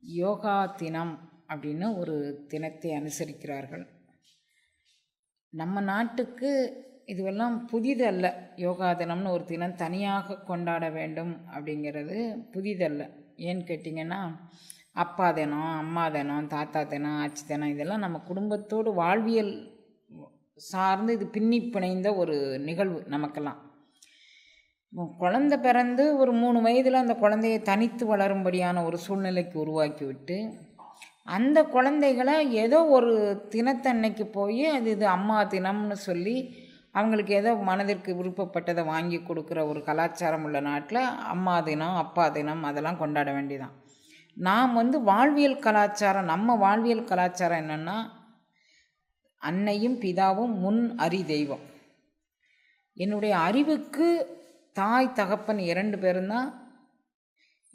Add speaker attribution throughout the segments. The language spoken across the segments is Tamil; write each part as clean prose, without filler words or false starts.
Speaker 1: யோகா தினம் அப்படின்னு ஒரு தினத்தை அனுசரிக்கிறார்கள். நம்ம நாட்டுக்கு இதுவெல்லாம் புதிதல்ல. யோகா தினம்னு ஒரு தினம் தனியாக கொண்டாட வேண்டும் அப்படிங்கிறது புதிதல்ல. ஏன்னு கேட்டிங்கன்னா, அப்பா தினம், அம்மா தினம், தாத்தா தினம், ஆச்சி தினம் இதெல்லாம் நம்ம குடும்பத்தோடு வாழ்வியல் சார்ந்து இது பின்னி பிணைந்த ஒரு நிகழ்வு நமக்கெல்லாம். குழந்தை பிறந்து ஒரு 3 வயதில் அந்த குழந்தையை தனித்து வளரும்படியான ஒரு சூழ்நிலைக்கு உருவாக்கி விட்டு, அந்த குழந்தைகளை ஏதோ ஒரு தினத்தன்னைக்கு போய் இது அம்மா தினம்னு சொல்லி அவங்களுக்கு ஏதோ மனதிற்கு விருப்பப்பட்டதை வாங்கி கொடுக்குற ஒரு கலாச்சாரம் உள்ள நாட்டில் அம்மா தினம், அப்பா தினம் அதெல்லாம் கொண்டாட வேண்டியதான். நாம் வாழ்வியல் கலாச்சாரம், நம்ம வாழ்வியல் கலாச்சாரம் என்னென்னா, அன்னையும் பிதாவும் முன் அறி தெய்வம். என்னுடைய அறிவுக்கு தாய் தகப்பன் 2 பேரும் தான்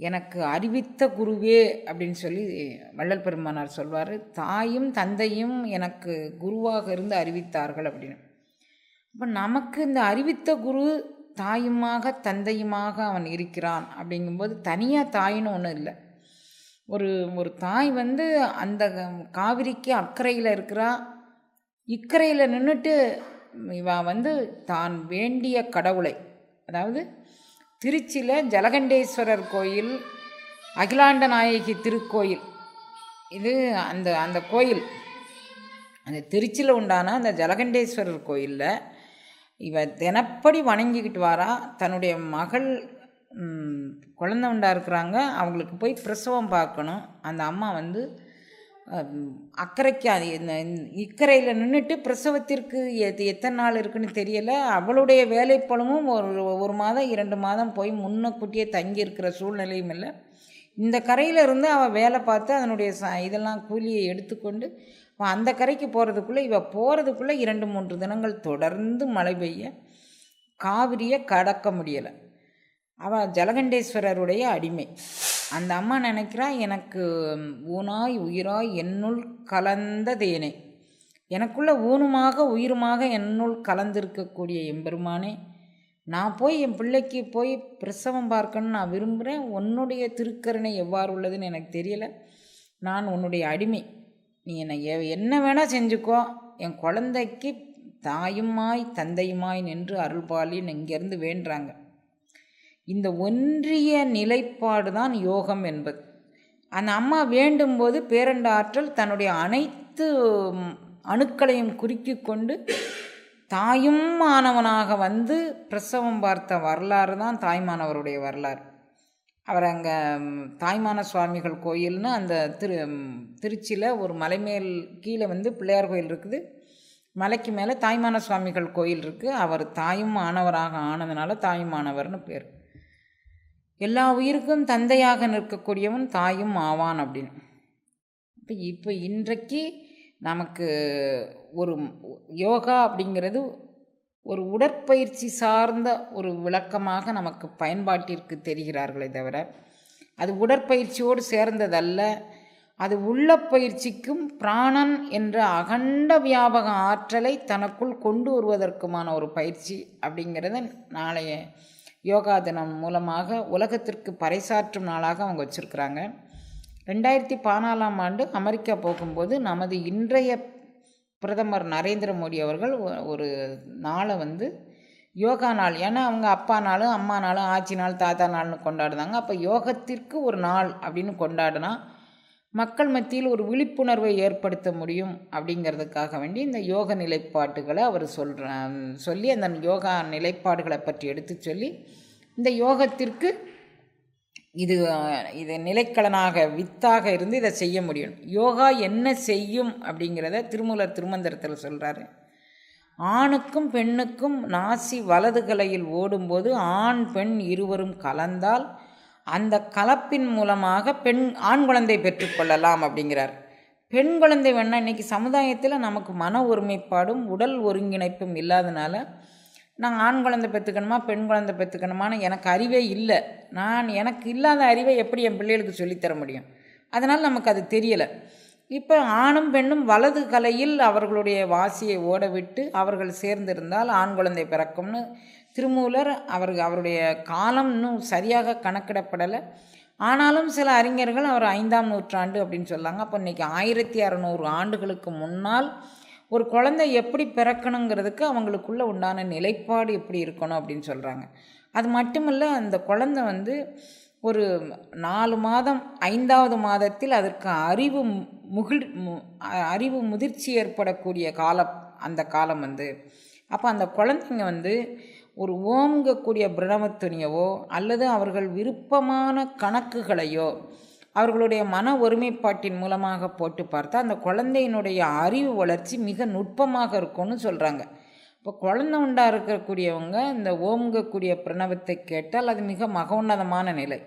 Speaker 1: எனக்கு அறிவித்த குருவே அப்படின்னு சொல்லி வள்ளல் பெருமானார் சொல்வார். தாயும் தந்தையும் எனக்கு குருவாக இருந்து அறிவித்தார்கள் அப்படின்னு. இப்போ நமக்கு இந்த அறிவித்த குரு தாயுமாக தந்தையுமாக அவன் இருக்கிறான். அப்படிங்கும்போது தனியாக தாயின்னு ஒன்றும் இல்லை. ஒரு தாய் அந்த காவிரிக்கு அக்கறையில் இருக்கிறா. இக்கரையில் நின்றுட்டு இவ தான் வேண்டிய கடவுளை, அதாவது திருச்சியில் ஜலகண்டேஸ்வரர் கோயில், அகிலாண்ட நாயகி திருக்கோயில், இது அந்த கோயில், அந்த திருச்சியில் உண்டான அந்த ஜலகண்டேஸ்வரர் கோயிலில் இவ தினப்படி வணங்கிக்கிட்டு வாரா. தன்னுடைய மகள் குழந்தை உண்டா இருக்கிறாங்க, அவங்களுக்கு போய் பிரசவம் பார்க்கணும். அந்த அம்மா அக்கறைக்கு இக்கரையில் நின்றுட்டு பிரசவத்திற்கு எத்தனை நாள் இருக்குன்னு தெரியலை. அவளுடைய வேலைப்பளமும் ஒரு மாதம் 2 மாதம் போய் முன்னக்கூட்டியே தங்கி இருக்கிற சூழ்நிலையும் இல்லை. இந்த கரையில் இருந்து அவள் வேலை பார்த்து அதனுடைய இதெல்லாம் கூலியை எடுத்துக்கொண்டு அந்த கரைக்கு போகிறதுக்குள்ளே போகிறதுக்குள்ளே 2-3 தினங்கள் தொடர்ந்து மழை பெய்ய காவிரியை கடக்க முடியலை. அவள் ஜலகண்டேஸ்வரருடைய அடிமை. அந்த அம்மா நினைக்கிறா, எனக்கு ஊனாய் உயிராய் என்னுள் கலந்த தேனே, எனக்குள்ள ஊனுமாக உயிருமாக என்னுள் கலந்திருக்கக்கூடிய எம்பெருமானே, நான் போய் என் பிள்ளைக்கு போய் பிரசவம் பார்க்கணுன்னு நான் விரும்புகிறேன். உன்னுடைய திருக்கருணை எவ்வாறு உள்ளதுன்னு எனக்கு தெரியலை. நான் உன்னுடைய அடிமை. நீ என்னை என்ன வேணால் செஞ்சுக்கோ. என் குழந்தைக்கு தாயுமாய் தந்தையுமாய் நின்று அருள்பாலின்னு இங்கேருந்து வேண்டுறாங்க. இந்த ஒன்றிய நிலைப்பாடு தான் யோகம் என்பது. அந்த அம்மா வேண்டும்போது பேரண்ட ஆற்றல் தன்னுடைய அனைத்து அணுக்களையும் குறுக்கி கொண்டு தாயும் மாணவனாக பிரசவம் பார்த்த வரலாறு தான் தாய்மானவருடைய வரலாறு. அவர் அங்கே தாய்மான சுவாமிகள் கோயில்னு அந்த திருச்சியில் ஒரு மலை மேல் கீழே பிள்ளையார் கோயில் இருக்குது. மலைக்கு மேலே தாய்மான சுவாமிகள் கோயில் இருக்குது. அவர் தாயும் மாணவராக ஆனதுனால தாயுமானவர்னு பேர். எல்லா உயிருக்கும் தந்தையாக நிற்கக்கூடியவன் தாயும் ஆவான் அப்படின்னு. இப்போ இன்றைக்கு நமக்கு ஒரு யோகா அப்படிங்கிறது ஒரு உடற்பயிற்சி சார்ந்த ஒரு விளக்கமாக நமக்கு பயன்பாட்டிற்கு தெரிகிறார்களே தவிர, அது உடற்பயிற்சியோடு சேர்ந்ததல்ல. அது உள்ள பயிற்சிக்கும் பிராணன் என்ற அகண்ட வியாபக ஆற்றலை தனக்குள் கொண்டு வருவதற்குமான ஒரு பயிற்சி அப்படிங்கிறத நாளைய யோகா தினம் மூலமாக உலகத்திற்கு பறைசாற்றும் நாளாக அவங்க வச்சுருக்குறாங்க. 2014ஆம் ஆண்டு அமெரிக்கா போகும்போது நமது இன்றைய பிரதமர் நரேந்திர மோடி அவர்கள் ஒரு நாளை யோகா நாள், ஏன்னா அவங்க அப்பா நாளும் அம்மா நாளும் ஆச்சி நாள் தாத்தா நாள்னு கொண்டாடுனாங்க. அப்போ யோகத்திற்கு ஒரு நாள் அப்படின்னு கொண்டாடினா மக்கள் மத்தியில் ஒரு விழிப்புணர்வை ஏற்படுத்த முடியும். அப்படிங்கிறதுக்காக வேண்டி இந்த யோக நிலைப்பாட்டுகளை அவர் சொல்லி அந்த யோகா நிலைப்பாடுகளை பற்றி எடுத்து சொல்லி இந்த யோகத்திற்கு இது நிலைக்கலனாக வித்தாக இருந்து இதை செய்ய முடியும். யோகா என்ன செய்யும் அப்படிங்கிறத திருமூலர் திருமந்திரத்தில் சொல்கிறாரு. ஆணுக்கும் பெண்ணுக்கும் நாசி வலது கலையில் ஓடும்போது ஆண் பெண் இருவரும் கலந்தால் அந்த கலப்பின் மூலமாக ஆண் குழந்தை பெற்றுக்கொள்ளலாம் அப்படிங்கிறார். பெண் குழந்தை வேணா இன்றைக்கி சமுதாயத்தில் நமக்கு மன ஒருமைப்பாடும் உடல் ஒருங்கிணைப்பும் இல்லாதனால நான் ஆண் குழந்தை பெற்றுக்கணுமா பெண் குழந்தை பெற்றுக்கணுமான்னு எனக்கு அறிவே இல்லை. எனக்கு இல்லாத அறிவை எப்படி என் பிள்ளைகளுக்கு சொல்லித்தர முடியும்? அதனால் நமக்கு அது தெரியலை. இப்போ ஆணும் பெண்ணும் வலது கலையில் அவர்களுடைய வாசியை ஓட விட்டு அவர்கள் சேர்ந்திருந்தால் ஆண் குழந்தை பிறக்கும்னு திருமூலர் அவருடைய காலம் இன்னும் சரியாக கணக்கிடப்படலை. ஆனாலும் சில அறிஞர்கள் அவர் 5ஆம் நூற்றாண்டு அப்படின்னு சொல்லாங்க. அப்போ இன்றைக்கி 1600 ஆண்டுகளுக்கு முன்னால் ஒரு குழந்தை எப்படி பிறக்கணுங்கிறதுக்கு அவங்களுக்குள்ள உண்டான நிலைப்பாடு எப்படி இருக்கணும் அப்படின்னு சொல்கிறாங்க. அது மட்டும் இல்லை, அந்த குழந்தை வந்து ஒரு 4 மாதம் 5வது மாதத்தில் அதற்கு அறிவு முதிர்ச்சி ஏற்படக்கூடிய காலம் அந்த காலம் வந்து. அப்போ அந்த குழந்தைங்க வந்து ஒரு ஓங்கக்கூடிய பிரணவத்துணியவோ அல்லது அவர்கள் விருப்பமான கணக்குகளையோ அவர்களுடைய மன ஒருமைப்பாட்டின் மூலமாக போட்டு பார்த்தா அந்த குழந்தையினுடைய அறிவு வளர்ச்சி மிக நுட்பமாக இருக்கும்னு சொல்கிறாங்க. இப்போ குழந்தை உண்டா இருக்கக்கூடியவங்க இந்த ஓங்கக்கூடிய பிரணவத்தை கேட்டால் அது மிக மகோன்னதமான நிலை.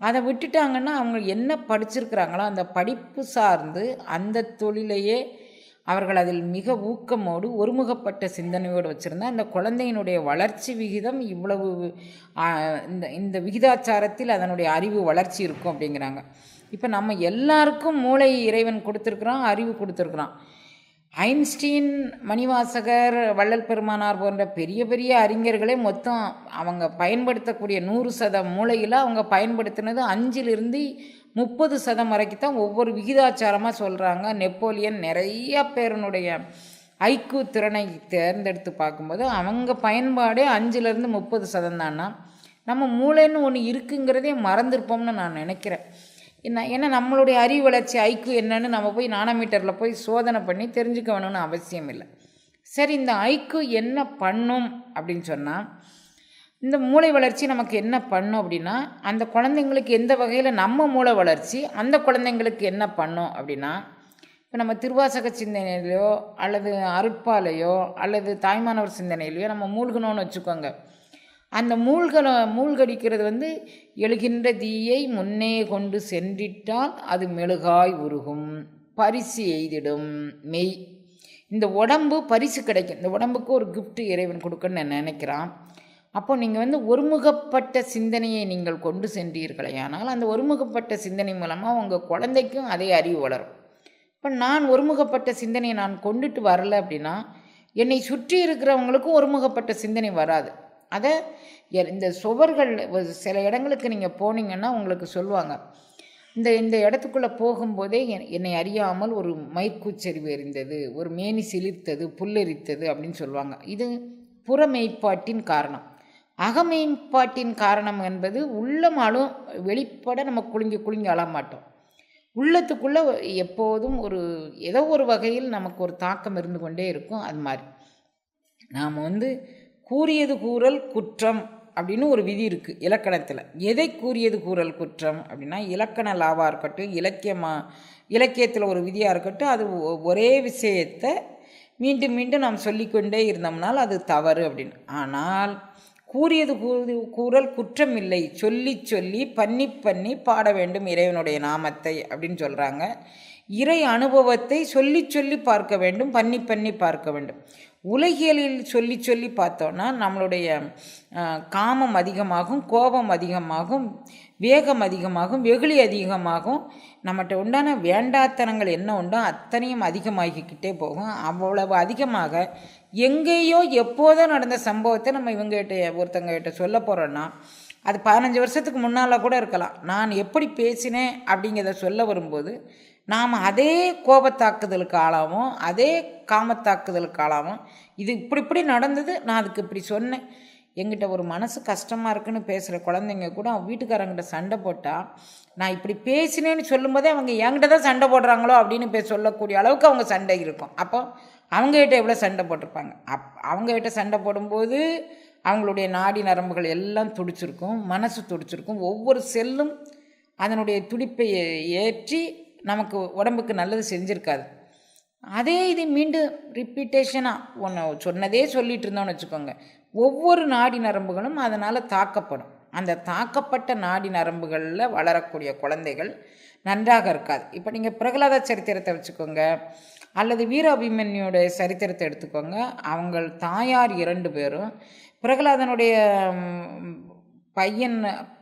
Speaker 1: அதை விட்டுட்டாங்கன்னா அவங்க என்ன படிச்சிருக்கிறாங்களோ அந்த படிப்பு சார்ந்து அந்த தொழிலையே அவர்கள் அதில் மிக ஊக்கமோடு ஒருமுகப்பட்ட சிந்தனையோடு வச்சுருந்தா அந்த குழந்தையினுடைய வளர்ச்சி விகிதம் இவ்வளவு இந்த விகிதாச்சாரத்தில் அதனுடைய அறிவு வளர்ச்சி இருக்கும் அப்படிங்கிறாங்க. இப்போ நம்ம எல்லாருக்கும் மூளை இறைவன் கொடுத்துருக்குறான், அறிவு கொடுத்துருக்குறான். ஐன்ஸ்டீன், மணிவாசகர், வள்ளல் பெருமானார் போன்ற பெரிய பெரிய அறிஞர்களே மொத்தம் அவங்க பயன்படுத்தக்கூடிய 100% மூளையில் அவங்க பயன்படுத்தினது 5லிருந்து 30% வரைக்கும் தான் ஒவ்வொரு விகிதாச்சாரமாக சொல்கிறாங்க. நெப்போலியன் நிறைய பேருனுடைய ஐக்யூ திறனை தேர்ந்தெடுத்து பார்க்கும்போது அவங்க பயன்பாடே 5லிருந்து 30% தான்னா நம்ம மூளைன்னு ஒன்று இருக்குங்கிறதே மறந்துருப்போம்னு நான் நினைக்கிறேன். ஏன்னா நம்மளுடைய அறிவு வளர்ச்சி ஐக்யூ என்னன்னு நம்ம போய் நானோமீட்டரில் போய் சோதனை பண்ணி தெரிஞ்சுக்க வேணும்னு அவசியம் இல்லை. சரி, இந்த ஐக்யூ என்ன பண்ணும் அப்படின்னு சொன்னால், இந்த மூளை வளர்ச்சி நமக்கு என்ன பண்ணும் அப்படின்னா, அந்த குழந்தைங்களுக்கு எந்த வகையில் நம்ம மூளை வளர்ச்சி அந்த குழந்தைங்களுக்கு என்ன பண்ணும் அப்படின்னா, இப்போ நம்ம திருவாசக சிந்தனையிலையோ அல்லது அருட்பாலையோ அல்லது தாய்மானவர் சிந்தனையிலையோ நம்ம மூழ்கணும்னு வச்சுக்கோங்க. அந்த மூழ்கடிக்கிறது வந்து எழுகின்ற தீயை முன்னே கொண்டு சென்றிட்டால் அது மெழுகாய் உருகும், பரிசு எய்திடும் மெய். இந்த உடம்பு பரிசு கிடைக்கும், இந்த உடம்புக்கு ஒரு கிஃப்ட் இறைவன் கொடுக்கணும்னு நான் நினைக்கிறான். அப்போ நீங்கள் வந்து ஒருமுகப்பட்ட சிந்தனையை நீங்கள் கொண்டு சென்றீர்களே, ஆனால் அந்த ஒருமுகப்பட்ட சிந்தனை மூலமாக உங்கள் குழந்தைக்கும் அதே அறிவு வளரும். இப்போ நான் ஒருமுகப்பட்ட சிந்தனையை நான் கொண்டுட்டு வரலை அப்படின்னா என்னை சுற்றி இருக்கிறவங்களுக்கும் ஒருமுகப்பட்ட சிந்தனை வராது. அதை இந்த சுவர்கள் சில இடங்களுக்கு நீங்கள் போனீங்கன்னா உங்களுக்கு சொல்லுவாங்க, இந்த இடத்துக்குள்ளே போகும்போதே என்னை அறியாமல் ஒரு மயிர்கூச்செறிவு எறிந்தது, ஒரு மேனி சிலிர்த்தது, புல்லெரித்தது அப்படின்னு சொல்லுவாங்க. இது புறமெய்ப்பாட்டின் காரணம். அகமெய்ப்பாட்டின் காரணம் என்பது உள்ளமாலும் வெளிப்பட நம்ம குலுங்கி அழ மாட்டோம். உள்ளத்துக்குள்ளே எப்போதும் ஏதோ ஒரு வகையில் நமக்கு ஒரு தாக்கம் இருந்து கொண்டே இருக்கும். அது மாதிரி நாம் வந்து கூறியது கூறல் குற்றம் அப்படின்னு ஒரு விதி இருக்குது இலக்கணத்தில். எதை கூறியது கூறல் குற்றம் அப்படின்னா, இலக்கண லாவாக இருக்கட்டும், இலக்கியத்தில் ஒரு விதியாக இருக்கட்டும், அது ஒரே விஷயத்தை மீண்டும் மீண்டும் நாம் சொல்லிக்கொண்டே இருந்தோம்னால் அது தவறு அப்படின்னு. ஆனால் கூறியது கூறல் குற்றம் இல்லை, சொல்லி சொல்லி பண்ணி பாட வேண்டும் இறைவனுடைய நாமத்தை அப்படின்னு சொல்கிறாங்க. இறை அனுபவத்தை சொல்லி சொல்லி பார்க்க வேண்டும், பண்ணி பார்க்க வேண்டும். உலகியலில் சொல்லி சொல்லி பார்த்தோன்னா நம்மளுடைய காமம் அதிகமாகும், கோபம் அதிகமாகும், வேகம் அதிகமாகும், வெகுளி அதிகமாகும். நம்மகிட்ட உண்டான வேண்டாத்தனங்கள் என்ன உண்டோ அத்தனையும் அதிகமாகிக்கிட்டே போகும். அவ்வளவு அதிகமாக எங்கேயோ எப்போதோ நடந்த சம்பவத்தை நம்ம ஒருத்தங்கிட்ட சொல்ல போகிறோன்னா அது 15 வருஷத்துக்கு முன்னால் கூட இருக்கலாம். நான் எப்படி பேசினேன் அப்படிங்கிறத சொல்ல வரும்போது நாம் அதே கோபத்தாக்குதலுக்கு ஆளாகும், அதே காமத்தாக்குதலுக்கு ஆளாகும். இது இப்படி நடந்தது, நான் அதுக்கு இப்படி சொன்னேன். எங்கிட்ட ஒரு மனசு கஷ்டமாக இருக்குன்னு பேசுகிற குழந்தைங்க கூட அவங்க வீட்டுக்காரங்கிட்ட சண்டை போட்டால் நான் இப்படி பேசினேன்னு சொல்லும்போதே அவங்க என்கிட்ட தான் சண்டை போடுறாங்களோ அப்படின்னு சொல்லக்கூடிய அளவுக்கு அவங்க சண்டை இருக்கும். அப்போ அவங்ககிட்ட எவ்வளோ சண்டை போட்டிருப்பாங்க. அவங்ககிட்ட சண்டை போடும்போது அவங்களுடைய நாடி நரம்புகள் எல்லாம் துடிச்சிருக்கும், மனசு துடிச்சிருக்கும். ஒவ்வொரு செல்லும் அதனுடைய துடிப்பை ஏற்றி நமக்கு உடம்புக்கு நல்லது செஞ்சுருக்காது. அதே இது மீண்டும் ரிப்பீட்டேஷனாக ஒன்று சொன்னதே சொல்லிகிட்டு இருந்தோம்னு வச்சுக்கோங்க, ஒவ்வொரு நாடி நரம்புகளும் அதனால் தாக்கப்படும். அந்த தாக்கப்பட்ட நாடி நரம்புகளில் வளரக்கூடிய குழந்தைகள் நன்றாக இருக்காது. இப்போ நீங்கள் பிரகலாத சரித்திரத்தை வச்சுக்கோங்க, அல்லது வீராபிமன்யோட சரித்திரத்தை எடுத்துக்கோங்க. அவங்கள் தாயார் 2 பேரும் பிரகலாதனுடைய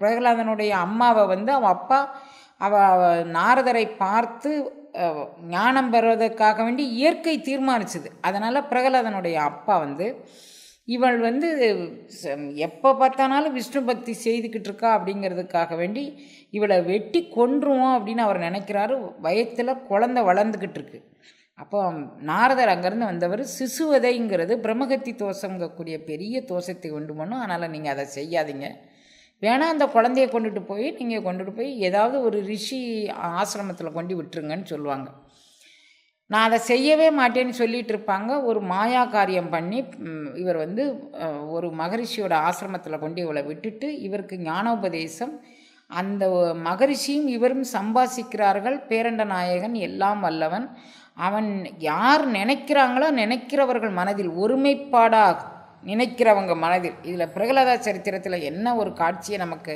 Speaker 1: பிரகலாதனுடைய அம்மாவை வந்து அவன் அப்பா நாரதரை பார்த்து ஞானம் பெறுவதற்காக வேண்டி இயற்கை தீர்மானிச்சுது. அதனால் பிரகலாதனுடைய அப்பா வந்து இவள் வந்து எப்போ பார்த்தானாலும் விஷ்ணு பக்தி செய்துக்கிட்டு இருக்கா அப்படிங்கிறதுக்காக வேண்டி இவளை வெட்டி கொன்றுவோம் அப்படின்னு அவர் நினைக்கிறாரு. வயத்தில் குழந்தை வளர்ந்துக்கிட்டு இருக்கு. அப்போ நாரதர் அங்கேருந்து வந்தவர் சிசுவதைங்கிறது பிரம்மகத்தி தோஷங்கக்கூடிய பெரிய தோஷத்தை உண்டு பண்ணும். அதனால் நீங்கள் அதை செய்யாதீங்க, வேணால் அந்த குழந்தைய நீங்கள் கொண்டுட்டு போய் ஏதாவது ஒரு ரிஷி ஆசிரமத்தில் கொண்டு விட்டுருங்கன்னு சொல்லுவாங்க. நான் அதை செய்யவே மாட்டேன்னு சொல்லிகிட்டு இருப்பாங்க. ஒரு மாயா காரியம் பண்ணி இவர் வந்து ஒரு மகரிஷியோட ஆசிரமத்தில் கொண்டு இவளை விட்டுட்டு இவருக்கு ஞானோபதேசம். அந்த மகரிஷியும் இவரும் சம்பாசிக்கிறார்கள். பேரண்ட நாயகன் எல்லாம் வல்லவன். அவன் யார் நினைக்கிறாங்களோ நினைக்கிறவர்கள் மனதில் ஒருமைப்பாடாக நினைக்கிறவங்க மனதில். இதில் பிரகலாத சரித்திரத்தில் என்ன ஒரு காட்சியை நமக்கு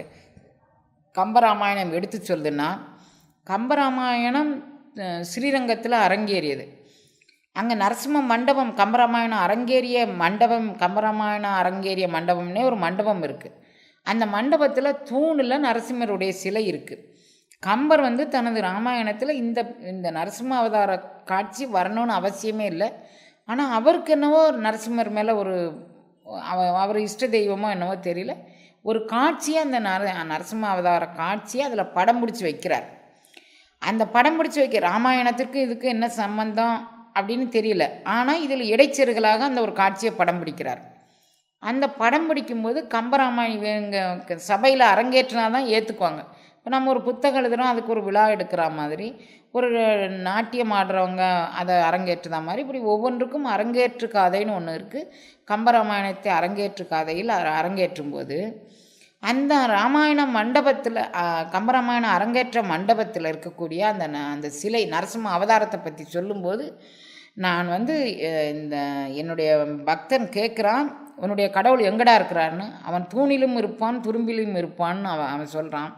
Speaker 1: கம்பராமாயணம் எடுத்து சொல்லுதுன்னா, கம்பராமாயணம் ஸ்ரீரங்கத்தில் அரங்கேறியது. அங்கே நரசிம்ம மண்டபம் கம்பராமாயணம் அரங்கேறிய மண்டபம், கம்பராமாயணம் அரங்கேறிய மண்டபம்னே ஒரு மண்டபம் இருக்குது. அந்த மண்டபத்தில் தூணில் நரசிம்மருடைய சிலை இருக்குது. கம்பர் வந்து தனது ராமாயணத்தில் இந்த நரசிம்ம அவதார காட்சி வரணும்னு அவசியமே இல்லை. ஆனால் அவருக்கு என்னவோ நரசிம்மர் மேலே அவர் இஷ்ட தெய்வமோ என்னவோ தெரியல, ஒரு காட்சியை அந்த நரசிம்ம அவதார காட்சியை அதில் படம் பிடிச்சி வைக்கிறார். அந்த படம் பிடிச்சி வைக்க ராமாயணத்திற்கு இதுக்கு என்ன சம்பந்தம் அப்படின்னு தெரியல. ஆனால் இதில் இடைச்செருகலாக அந்த ஒரு காட்சியை படம் பிடிக்கிறார். அந்த படம் பிடிக்கும்போது கம்பராமாயணம் சபையில் அரங்கேற்றினா தான் ஏற்றுக்குவாங்க. இப்போ நம்ம ஒரு புத்தகம் எழுதுகிறோம், அதுக்கு ஒரு விழா எடுக்கிற மாதிரி, ஒரு நாட்டியம் ஆடுறவங்க அதை அரங்கேற்றுத மாதிரி, இப்படி ஒவ்வொன்றுக்கும் அரங்கேற்று காதைன்னு ஒன்று இருக்குது. கம்பராமாயணத்தை அரங்கேற்று காதையில் அரங்கேற்றும் போது அந்த ராமாயண மண்டபத்தில், கம்பராமாயணம் அரங்கேற்ற மண்டபத்தில் இருக்கக்கூடிய அந்த சிலை நரசிம்ம அவதாரத்தை பற்றி சொல்லும்போது நான் வந்து என்னுடைய பக்தன் கேட்குறான், உன்னுடைய கடவுள் எங்கடா இருக்கிறான்னு. அவன் தூணிலும் இருப்பான் துரும்பிலும் இருப்பான்னு அவன் சொல்கிறான்.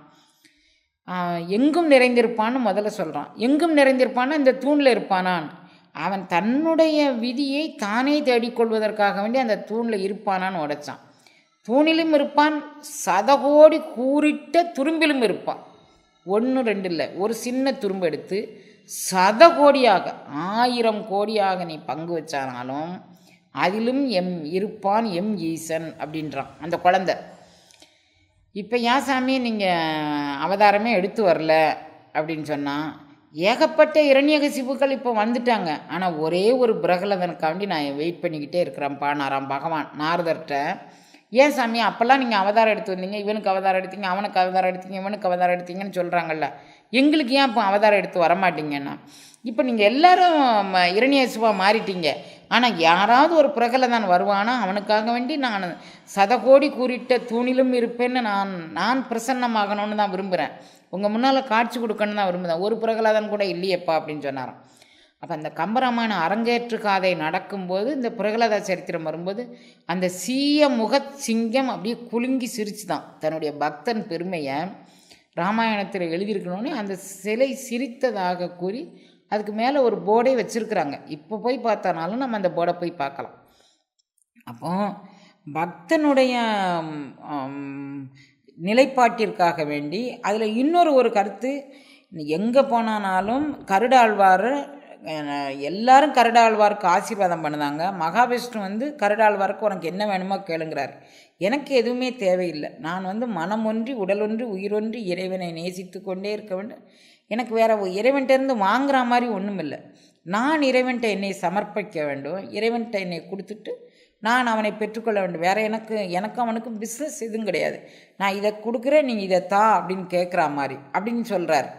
Speaker 1: எங்கும் நிறைந்திருப்பான்னு முதல்ல சொல்கிறான். எங்கும் நிறைந்திருப்பான்னு இந்த தூணில் இருப்பானான். அவன் தன்னுடைய விதியை தானே தேடிக்கொள்வதற்காக வேண்டி அந்த தூணில் இருப்பானான்னு உடைச்சான். தூணிலும் இருப்பான், சதகோடி கூறிட்ட துரும்பிலும் இருப்பான். 1 2 இல்லை, ஒரு சின்ன துரும்பு எடுத்து சதகோடியாக 1000 கோடியாக நீ பங்கு வச்சானாலும் அதிலும் இருப்பான் ஈசன் அப்படின்றான் அந்த குழந்தை. இப்போ ஏன் சாமி நீங்கள் அவதாரமே எடுத்து வரல அப்படின்னு சொன்னால், ஏகப்பட்ட இரண்யகசிப்புகள் இப்போ வந்துட்டாங்க. ஆனால் ஒரே ஒரு பிரகலதனுக்காண்டி நான் வெயிட் பண்ணிக்கிட்டே இருக்கிறேன்ப்பா நாராம் பகவான் நாரதர்கிட்ட. ஏன் சாமி அப்போல்லாம் நீங்கள் அவதாரம் எடுத்து வந்தீங்க, இவனுக்கு அவதாரம் எடுத்தீங்க, அவனுக்கு அவதாரம் எடுத்தீங்க, இவனுக்கு அவதாரம் எடுத்தீங்கன்னு சொல்கிறாங்கல்ல, எங்களுக்கு ஏன் இப்போ அவதாரம் எடுத்து வரமாட்டீங்கன்னா? இப்போ நீங்கள் எல்லோரும் இரண்யகசிப்பாக மாறிட்டீங்க. ஆனால் யாராவது ஒரு பிரகலதான் வருவானா, அவனுக்காக வேண்டி நான் சதகோடி கூறிட்ட தூணிலும் இருப்பேன்னு நான் பிரசன்னமாகணும்னு தான் விரும்புகிறேன். உங்கள் முன்னால் காட்சி கொடுக்கணுன்னு தான் விரும்புகிறேன். ஒரு பிரகலாதன் கூட இல்லையப்பா அப்படின்னு சொன்னாராம். அப்போ அந்த கம்பராமாயணம் அரங்கேற்று காதை நடக்கும்போது இந்த பிரகலாத சரித்திரம் வரும்போது அந்த சீய முக சிங்கம் அப்படியே குலுங்கி சிரிச்சு தான் தன்னுடைய பக்தன் பெருமையை ராமாயணத்தில் எழுதியிருக்கணும்னு அந்த சிலை சிரித்ததாக கூறி அதுக்கு மேலே ஒரு போர்டே வச்சுருக்குறாங்க. இப்போ போய் பார்த்தானாலும் நம்ம அந்த போர்டை போய் பார்க்கலாம். அப்போ பக்தனுடைய நிலைப்பாட்டிற்காக வேண்டி அதில் இன்னொரு ஒரு கருத்து, எங்கே போனாலும் கருடாழ்வார் எல்லாரும் கருடாழ்வாருக்கு ஆசீர்வாதம் பண்ணுதாங்க. மகாவிஷ்ணு வந்து கருடாழ்வாருக்கு உனக்கு என்ன வேணுமோ கேளுங்கிறார். எனக்கு எதுவுமே தேவையில்லை, நான் வந்து மனம் ஒன்றி உடல் ஒன்றி உயிரொன்றி இறைவனை நேசித்து கொண்டே இருக்க வேண்டும். எனக்கு வேறு இறைவன்கிட்டேருந்து வாங்குற மாதிரி ஒன்றும் இல்லை. நான் இறைவன்கிட்ட என்னை சமர்ப்பிக்க வேண்டும், இறைவன்கிட்ட என்னை கொடுத்துட்டு நான் அவனை பெற்றுக்கொள்ள வேண்டும். வேறு எனக்கும் அவனுக்கும் பிஸ்னஸ் எதுவும் கிடையாது. நான் இதை கொடுக்குறேன், நீங்கள் இதை தா அப்படின்னு கேட்குற மாதிரி அப்படின்னு சொல்கிறார்.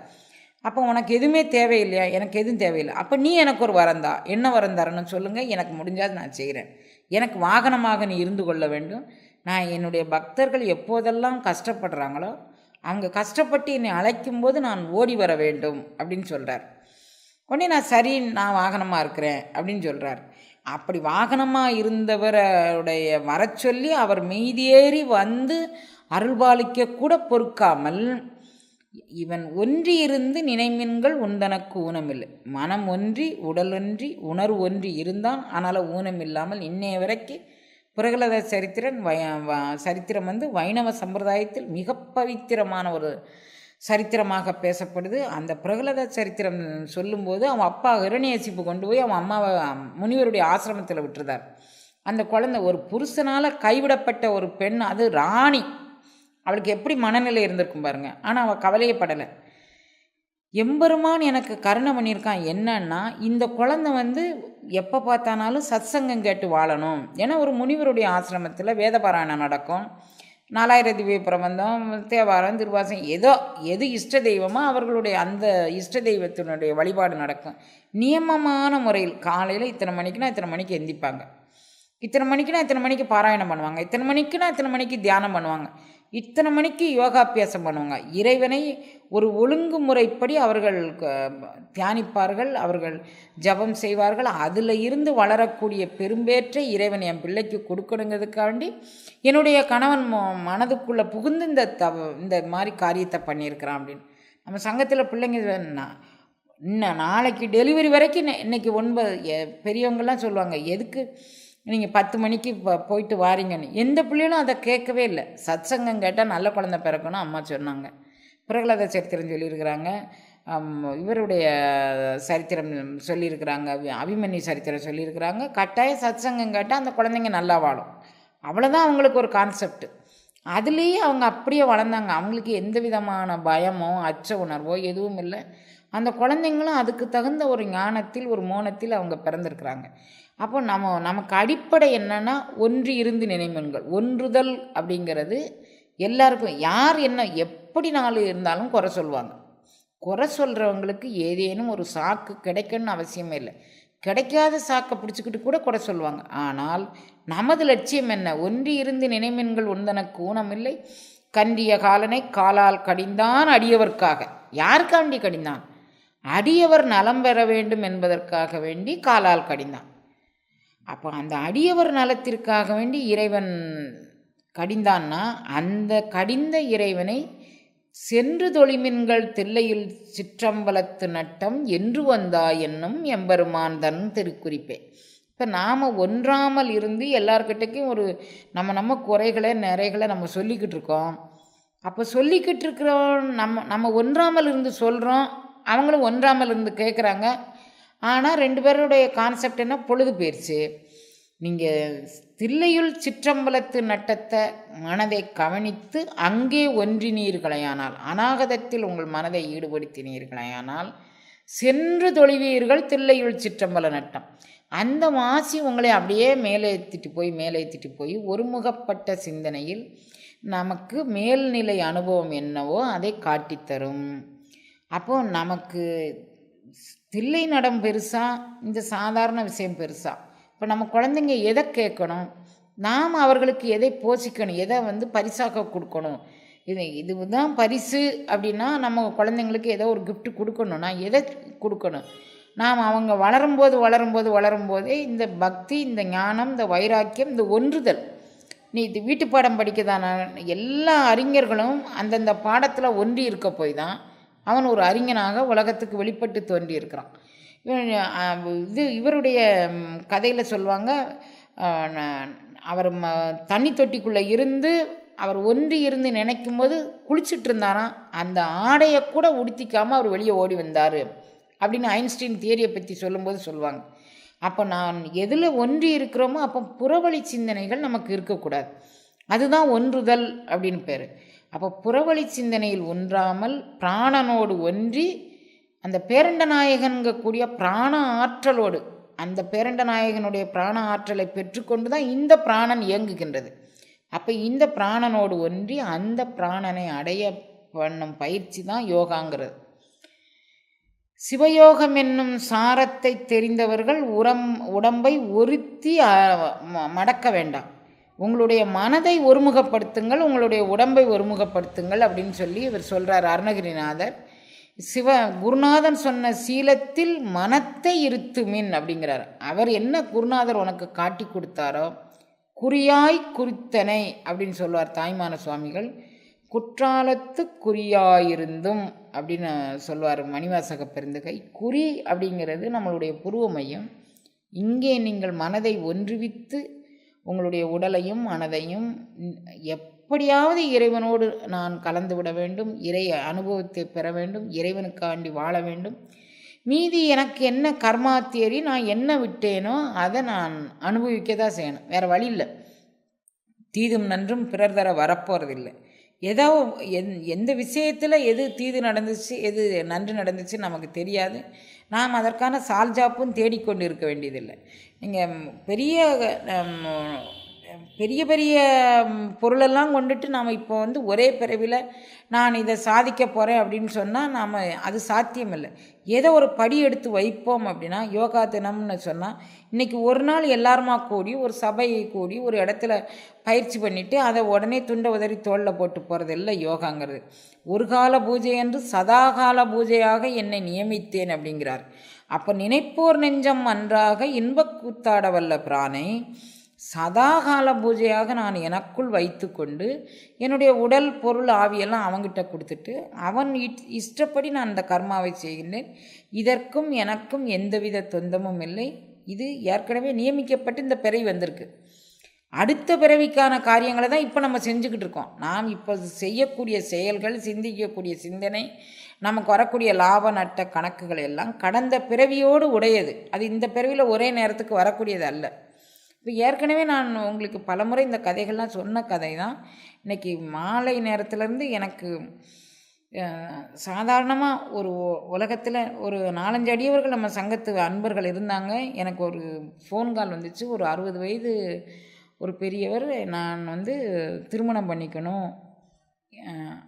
Speaker 1: அப்போ உனக்கு எதுவுமே தேவையில்லையா? எனக்கு எதுவும் தேவையில்லை. அப்போ நீ எனக்கு ஒரு வரந்தா, என்ன வரம் தரணும்னு சொல்லுங்கள், எனக்கு முடிஞ்சாது நான் செய்கிறேன். எனக்கு வாகனமாக நீ இருந்து கொள்ள வேண்டும். நான் என்னுடைய பக்தர்கள் எப்போதெல்லாம் கஷ்டப்படுறாங்களோ அவங்க கஷ்டப்பட்டு என்னை அழைக்கும்போது நான் ஓடி வர வேண்டும் அப்படின்னு சொல்கிறார். உடனே நான் வாகனமாக இருக்கிறேன் அப்படின்னு சொல்கிறார். அப்படி வாகனமாக இருந்தவருடைய வர சொல்லி அவர் மீதியேறி வந்து அருள்பாலிக்க கூட பொறுக்காமல், இவன் ஒன்றி இருந்து நினைமின்கள் உந்தனக்கு ஊனமில்லை. மனம் ஒன்றி உடல் ஒன்றி உணர்வு ஒன்றி இருந்தான், ஆனால் ஊனம் இல்லாமல் இன்னைய வரைக்கும் பிரகலாத சரித்திரம் வந்து வைணவ சம்பிரதாயத்தில் மிக பவித்திரமான ஒரு சரித்திரமாக பேசப்படுது. அந்த பிரகலாத சரித்திரம் சொல்லும்போது அவன் அப்பா இரண்யகசிப்பு கொண்டு போய் அவன் அம்மாவை முனிவருடைய ஆசிரமத்தில் விட்டுருந்தார். அந்த குழந்தை ஒரு புருஷனால் கைவிடப்பட்ட ஒரு பெண், அது ராணி, அவளுக்கு எப்படி மனநிலை இருந்திருக்கும் பாருங்க. ஆனால் அவள் கவலையே படலை. எம்பெருமான் எனக்கு கருணை பண்ணியிருக்கான். என்னன்னா, இந்த குழந்தை எப்போ பார்த்தானாலும் சத்சங்கம் கேட்டு வாழணும். ஏன்னா ஒரு முனிவருடைய ஆசிரமத்தில் வேதபாராயணம் நடக்கும், 4000 திவ்ய பிரபந்தம், தேவாரம், திருவாசம், எது இஷ்ட தெய்வமோ அவர்களுடைய அந்த இஷ்ட தெய்வத்தினுடைய வழிபாடு நடக்கும். நியமமான முறையில் காலையில் இத்தனை மணிக்குனா இத்தனை மணிக்கு எந்திப்பாங்க, இத்தனை மணிக்குனா இத்தனை மணிக்கு பாராயணம் பண்ணுவாங்க, இத்தனை மணிக்குனா இத்தனை மணிக்கு தியானம் பண்ணுவாங்க, இத்தனை மணிக்கு யோகாபியாசம் பண்ணுவாங்க. இறைவனை ஒரு ஒழுங்குமுறைப்படி அவர்கள் தியானிப்பார்கள், அவர்கள் ஜபம் செய்வார்கள். அதில் இருந்து வளரக்கூடிய பெரும்பேற்றை இறைவன் என் பிள்ளைக்கு கொடுக்கணுங்கிறதுக்காண்டி என்னுடைய கணவன் மனதுக்குள்ளே புகுந்து இந்த மாதிரி காரியத்தை பண்ணியிருக்கிறான் அப்படின்னு. நம்ம சங்கத்தில் பிள்ளைங்க இன்னும் நாளைக்கு டெலிவரி வரைக்கும் இன்றைக்கி 9 பெரியவங்கள்லாம் சொல்லுவாங்க, எதுக்கு நீங்கள் 10 மணிக்கு போயிட்டு வாரீங்கன்னு. எந்த பிள்ளைகளும் அதை கேட்கவே இல்லை. சத்சங்கம் கேட்டால் நல்ல குழந்தை பிறக்கணும் அம்மா சொன்னாங்க. பிரகலாத சரித்திரம் சொல்லியிருக்கிறாங்க, இவருடைய சரித்திரம் சொல்லியிருக்கிறாங்க, அபிமன்யு சரித்திரம் சொல்லியிருக்கிறாங்க. கட்டாயம் சத்சங்கம் கேட்டால் அந்த குழந்தைங்க நல்லா வாழும், அவ்வளோதான் அவங்களுக்கு ஒரு கான்செப்ட். அதுலேயே அவங்க அப்படியே வளர்ந்தாங்க. அவங்களுக்கு எந்த விதமான பயமோ அச்ச உணர்வோ எதுவும் இல்லை. அந்த குழந்தைங்களும் அதுக்கு தகுந்த ஒரு ஞானத்தில் ஒரு மோனத்தில் அவங்க பிறந்திருக்கிறாங்க. அப்போ நமக்கு அடிப்படை என்னென்னா ஒன்றி இருந்து நினைமன்கள். ஒன்றுதல் அப்படிங்கிறது எல்லாருக்கும், யார் என்ன எப்படி நாள் இருந்தாலும் குறை சொல்லுவாங்க. குறை சொல்கிறவங்களுக்கு ஏதேனும் ஒரு சாக்கு கிடைக்கணும்னு அவசியமே இல்லை. கிடைக்காத சாக்கை பிடிச்சிக்கிட்டு கூட குறை சொல்லுவாங்க. ஆனால் நமது லட்சியம் என்ன? ஒன்றி இருந்து நினைமென்கள் ஒன்றனக்கு ஊனமில்லை, கன்றிய காலனை காலால் கடிந்தான் அடியவர்க்காக. யாருக்காண்டி கடிந்தான்? அடியவர் நலம் பெற வேண்டும் என்பதற்காக வேண்டி காலால் கடிந்தான். அப்போ அந்த அடியவர் நலத்திற்காக வேண்டி இறைவன் கடிந்தான்னா, அந்த கடிந்த இறைவனை சென்று தொழிமின்கள் தில்லையில் சிற்றம்பலத்து நட்டம் என்று வந்தா என்னும் எம்பெருமான் தன் திருக்குறிப்பே. இப்போ நாம் ஒன்றாமல் இருந்து எல்லார்கிட்டையும் ஒரு நம்ம குறைகளை நிறைகளை நம்ம சொல்லிக்கிட்டு இருக்கோம். அப்போ சொல்லிக்கிட்டு இருக்கிறோம், நம்ம ஒன்றாமல் இருந்து சொல்கிறோம், அவங்களும் ஒன்றாமல் இருந்து கேட்குறாங்க. ஆனால் 2 பேருடைய கான்செப்ட் என்ன? பொழுது போயிடுச்சு. நீங்கள் தில்லையுள் சிற்றம்பலத்து நட்டத்தை மனதை கவனித்து அங்கே ஒன்றினீர்களையானால், அநாகதத்தில் உங்கள் மனதை ஈடுபடுத்தினீர்களையானால் சென்று தொழிவீர்கள் தில்லையுள் சிற்றம்பல நட்டம். அந்த வாசி உங்களை அப்படியே மேலேற்றிட்டு போய் ஒருமுகப்பட்ட சிந்தனையில் நமக்கு மேல்நிலை அனுபவம் என்னவோ அதை காட்டித்தரும். அப்போது நமக்கு தில்லை நடம் பெருசா, இந்த சாதாரண விஷயம் பெருசா? இப்போ நம்ம குழந்தைங்க எதை கேட்கணும், நாம் அவர்களுக்கு எதை போஷிக்கணும், எதை பரிசாக கொடுக்கணும், இதுதான் பரிசு அப்படின்னா நம்ம குழந்தைங்களுக்கு ஏதோ ஒரு கிஃப்ட் கொடுக்கணும்னா எதை கொடுக்கணும்? நாம் அவங்க வளரும்போதே இந்த பக்தி, இந்த ஞானம், இந்த வைராக்கியம், இந்த ஒன்றுதல். நீ இது வீட்டு பாடம் படிக்கதான எல்லா அறிஞர்களும் அந்தந்த பாடத்தில் ஒன்றி இருக்க போய் தான் அவன் ஒரு அறிஞனாக உலகத்துக்கு வெளிப்பட்டு தோன்றி இருக்கிறான். இவருடைய கதையில் சொல்லுவாங்க, அவர் தண்ணி தொட்டிக்குள்ளே இருந்து அவர் ஒன்றி இருந்து நினைக்கும் போது குளிச்சுட்டு இருந்தாராம். அந்த ஆடையை கூட உடுத்திக்காமல் அவர் வெளியே ஓடி வந்தார் அப்படின்னு ஐன்ஸ்டீன் தியரியை பற்றி சொல்லும்போது சொல்லுவாங்க. அப்போ நான் எதில் ஒன்றி இருக்கிறோமோ அப்போ புறவழி சிந்தனைகள் நமக்கு இருக்கக்கூடாது. அதுதான் ஒன்றுதல் அப்படின்னு பேர். அப்போ புறவழி சிந்தனையில் ஒன்றாமல் பிராணனோடு ஒன்றி அந்த பேரண்ட நாயகன்கக்கூடிய பிராண ஆற்றலோடு, அந்த பேரண்ட நாயகனுடைய பிராண ஆற்றலை பெற்றுக்கொண்டு தான் இந்த பிராணன் இயங்குகின்றது. அப்போ இந்த பிராணனோடு ஒன்றி அந்த பிராணனை அடைய பண்ணும் பயிற்சி தான் யோகாங்கிறது. சிவயோகம் என்னும் சாரத்தை தெரிந்தவர்கள் உடம்பை ஒருத்தி மடக்க வேண்டாம். உங்களுடைய மனதை ஒருமுகப்படுத்துங்கள், உங்களுடைய உடம்பை ஒருமுகப்படுத்துங்கள் அப்படின்னு சொல்லி இவர் சொல்கிறார் அருணகிரிநாதர். குருநாதன் சொன்ன சீலத்தில் மனத்தை இருத்துமின் அப்படிங்கிறார். அவர் என்ன குருநாதர் உனக்கு காட்டி கொடுத்தாரோ குறியாய் குறித்தனை அப்படின்னு சொல்லுவார் தாய்மான சுவாமிகள். குற்றாலத்து குறியாயிருந்தும் அப்படின்னு சொல்லுவார் மணிவாசக பெருந்தகை. குறி அப்படிங்கிறது நம்மளுடைய புருவ மையம். இங்கே நீங்கள் மனதை ஒன்றுவித்து உங்களுடைய உடலையும் மனதையும் எப்படியாவது இறைவனோடு நான் கலந்து விட வேண்டும், இறை அனுபவத்தை பெற வேண்டும், இறைவனுக்காண்டி வாழ வேண்டும், மீதி எனக்கு என்ன கர்மா தேறி நான் என்ன விட்டேனோ அதை நான் அனுபவிக்க தான் செய்யணும், வேறு வழி இல்லை. தீதும் நன்றும் பிறர் தர வரப்போகிறதில்லை. ஏதோ எந்த விஷயத்தில் எது தீது நடந்துச்சு எது நன்று நடந்துச்சு நமக்கு தெரியாது. நாம் அதற்கான சால்ஜாப்பும் தேடிக்கொண்டு இருக்க வேண்டியதில்லை. நீங்கள் பெரிய பெரிய பொருளெல்லாம் கொண்டுட்டு நாம் இப்போ ஒரே பிறவியில் நான் இதை சாதிக்க போகிறேன் அப்படின்னு சொன்னால் நாம் அது சாத்தியம் இல்லை. ஏதோ ஒரு படி எடுத்து வைப்போம் அப்படின்னா, யோகா தினம்னு சொன்னால் இன்றைக்கி ஒரு நாள் எல்லாருமா கூடி ஒரு சபையை கூடி ஒரு இடத்துல பயிற்சி பண்ணிவிட்டு அதை உடனே துண்டை உதறி தோளில் போட்டு போகிறது இல்லை யோகாங்கிறது. ஒரு கால பூஜை என்று சதாகால பூஜையாக என்னை நியமித்தேன் அப்படிங்கிறார். அப்போ நினைப்போர் நெஞ்சம் அன்றாக இன்பக் கூத்தாட வல்ல பிரானை சதாகால பூஜையாக நான் எனக்குள் வைத்து கொண்டு என்னுடைய உடல் பொருள் ஆவியெல்லாம் அவங்கிட்ட கொடுத்துட்டு அவன் இஷ்டப்படி நான் அந்த கர்மாவை செய்கின்றேன். இதற்கும் எனக்கும் எந்தவித தொந்தமும் இல்லை. இது ஏற்கனவே நியமிக்கப்பட்டு இந்த பிறவி வந்திருக்கு. அடுத்த பிறவிக்கான காரியங்களை தான் இப்போ நம்ம செஞ்சுக்கிட்டு இருக்கோம். நாம் இப்போ செய்யக்கூடிய செயல்கள், சிந்திக்கக்கூடிய சிந்தனை, நமக்கு வரக்கூடிய லாப நட்ட கணக்குகள் எல்லாம் கடந்த பிறவியோடு உடையது. அது இந்த பிறவியில் ஒரே நேரத்துக்கு வரக்கூடியது அல்ல. இப்போ ஏற்கனவே நான் உங்களுக்கு பலமுறை இந்த கதைகள்லாம் சொன்ன கதை தான். இன்றைக்கி மாலை நேரத்துலேருந்து எனக்கு சாதாரணமாக ஒரு உலகத்தில் ஒரு 4-5 அடியவர்கள் நம்ம சங்கத்து அன்பர்கள் இருந்தாங்க. எனக்கு ஒரு ஃபோன் கால் வந்துச்சு. ஒரு 60 வயது ஒரு பெரியவர், நான் திருமணம் பண்ணிக்கணும்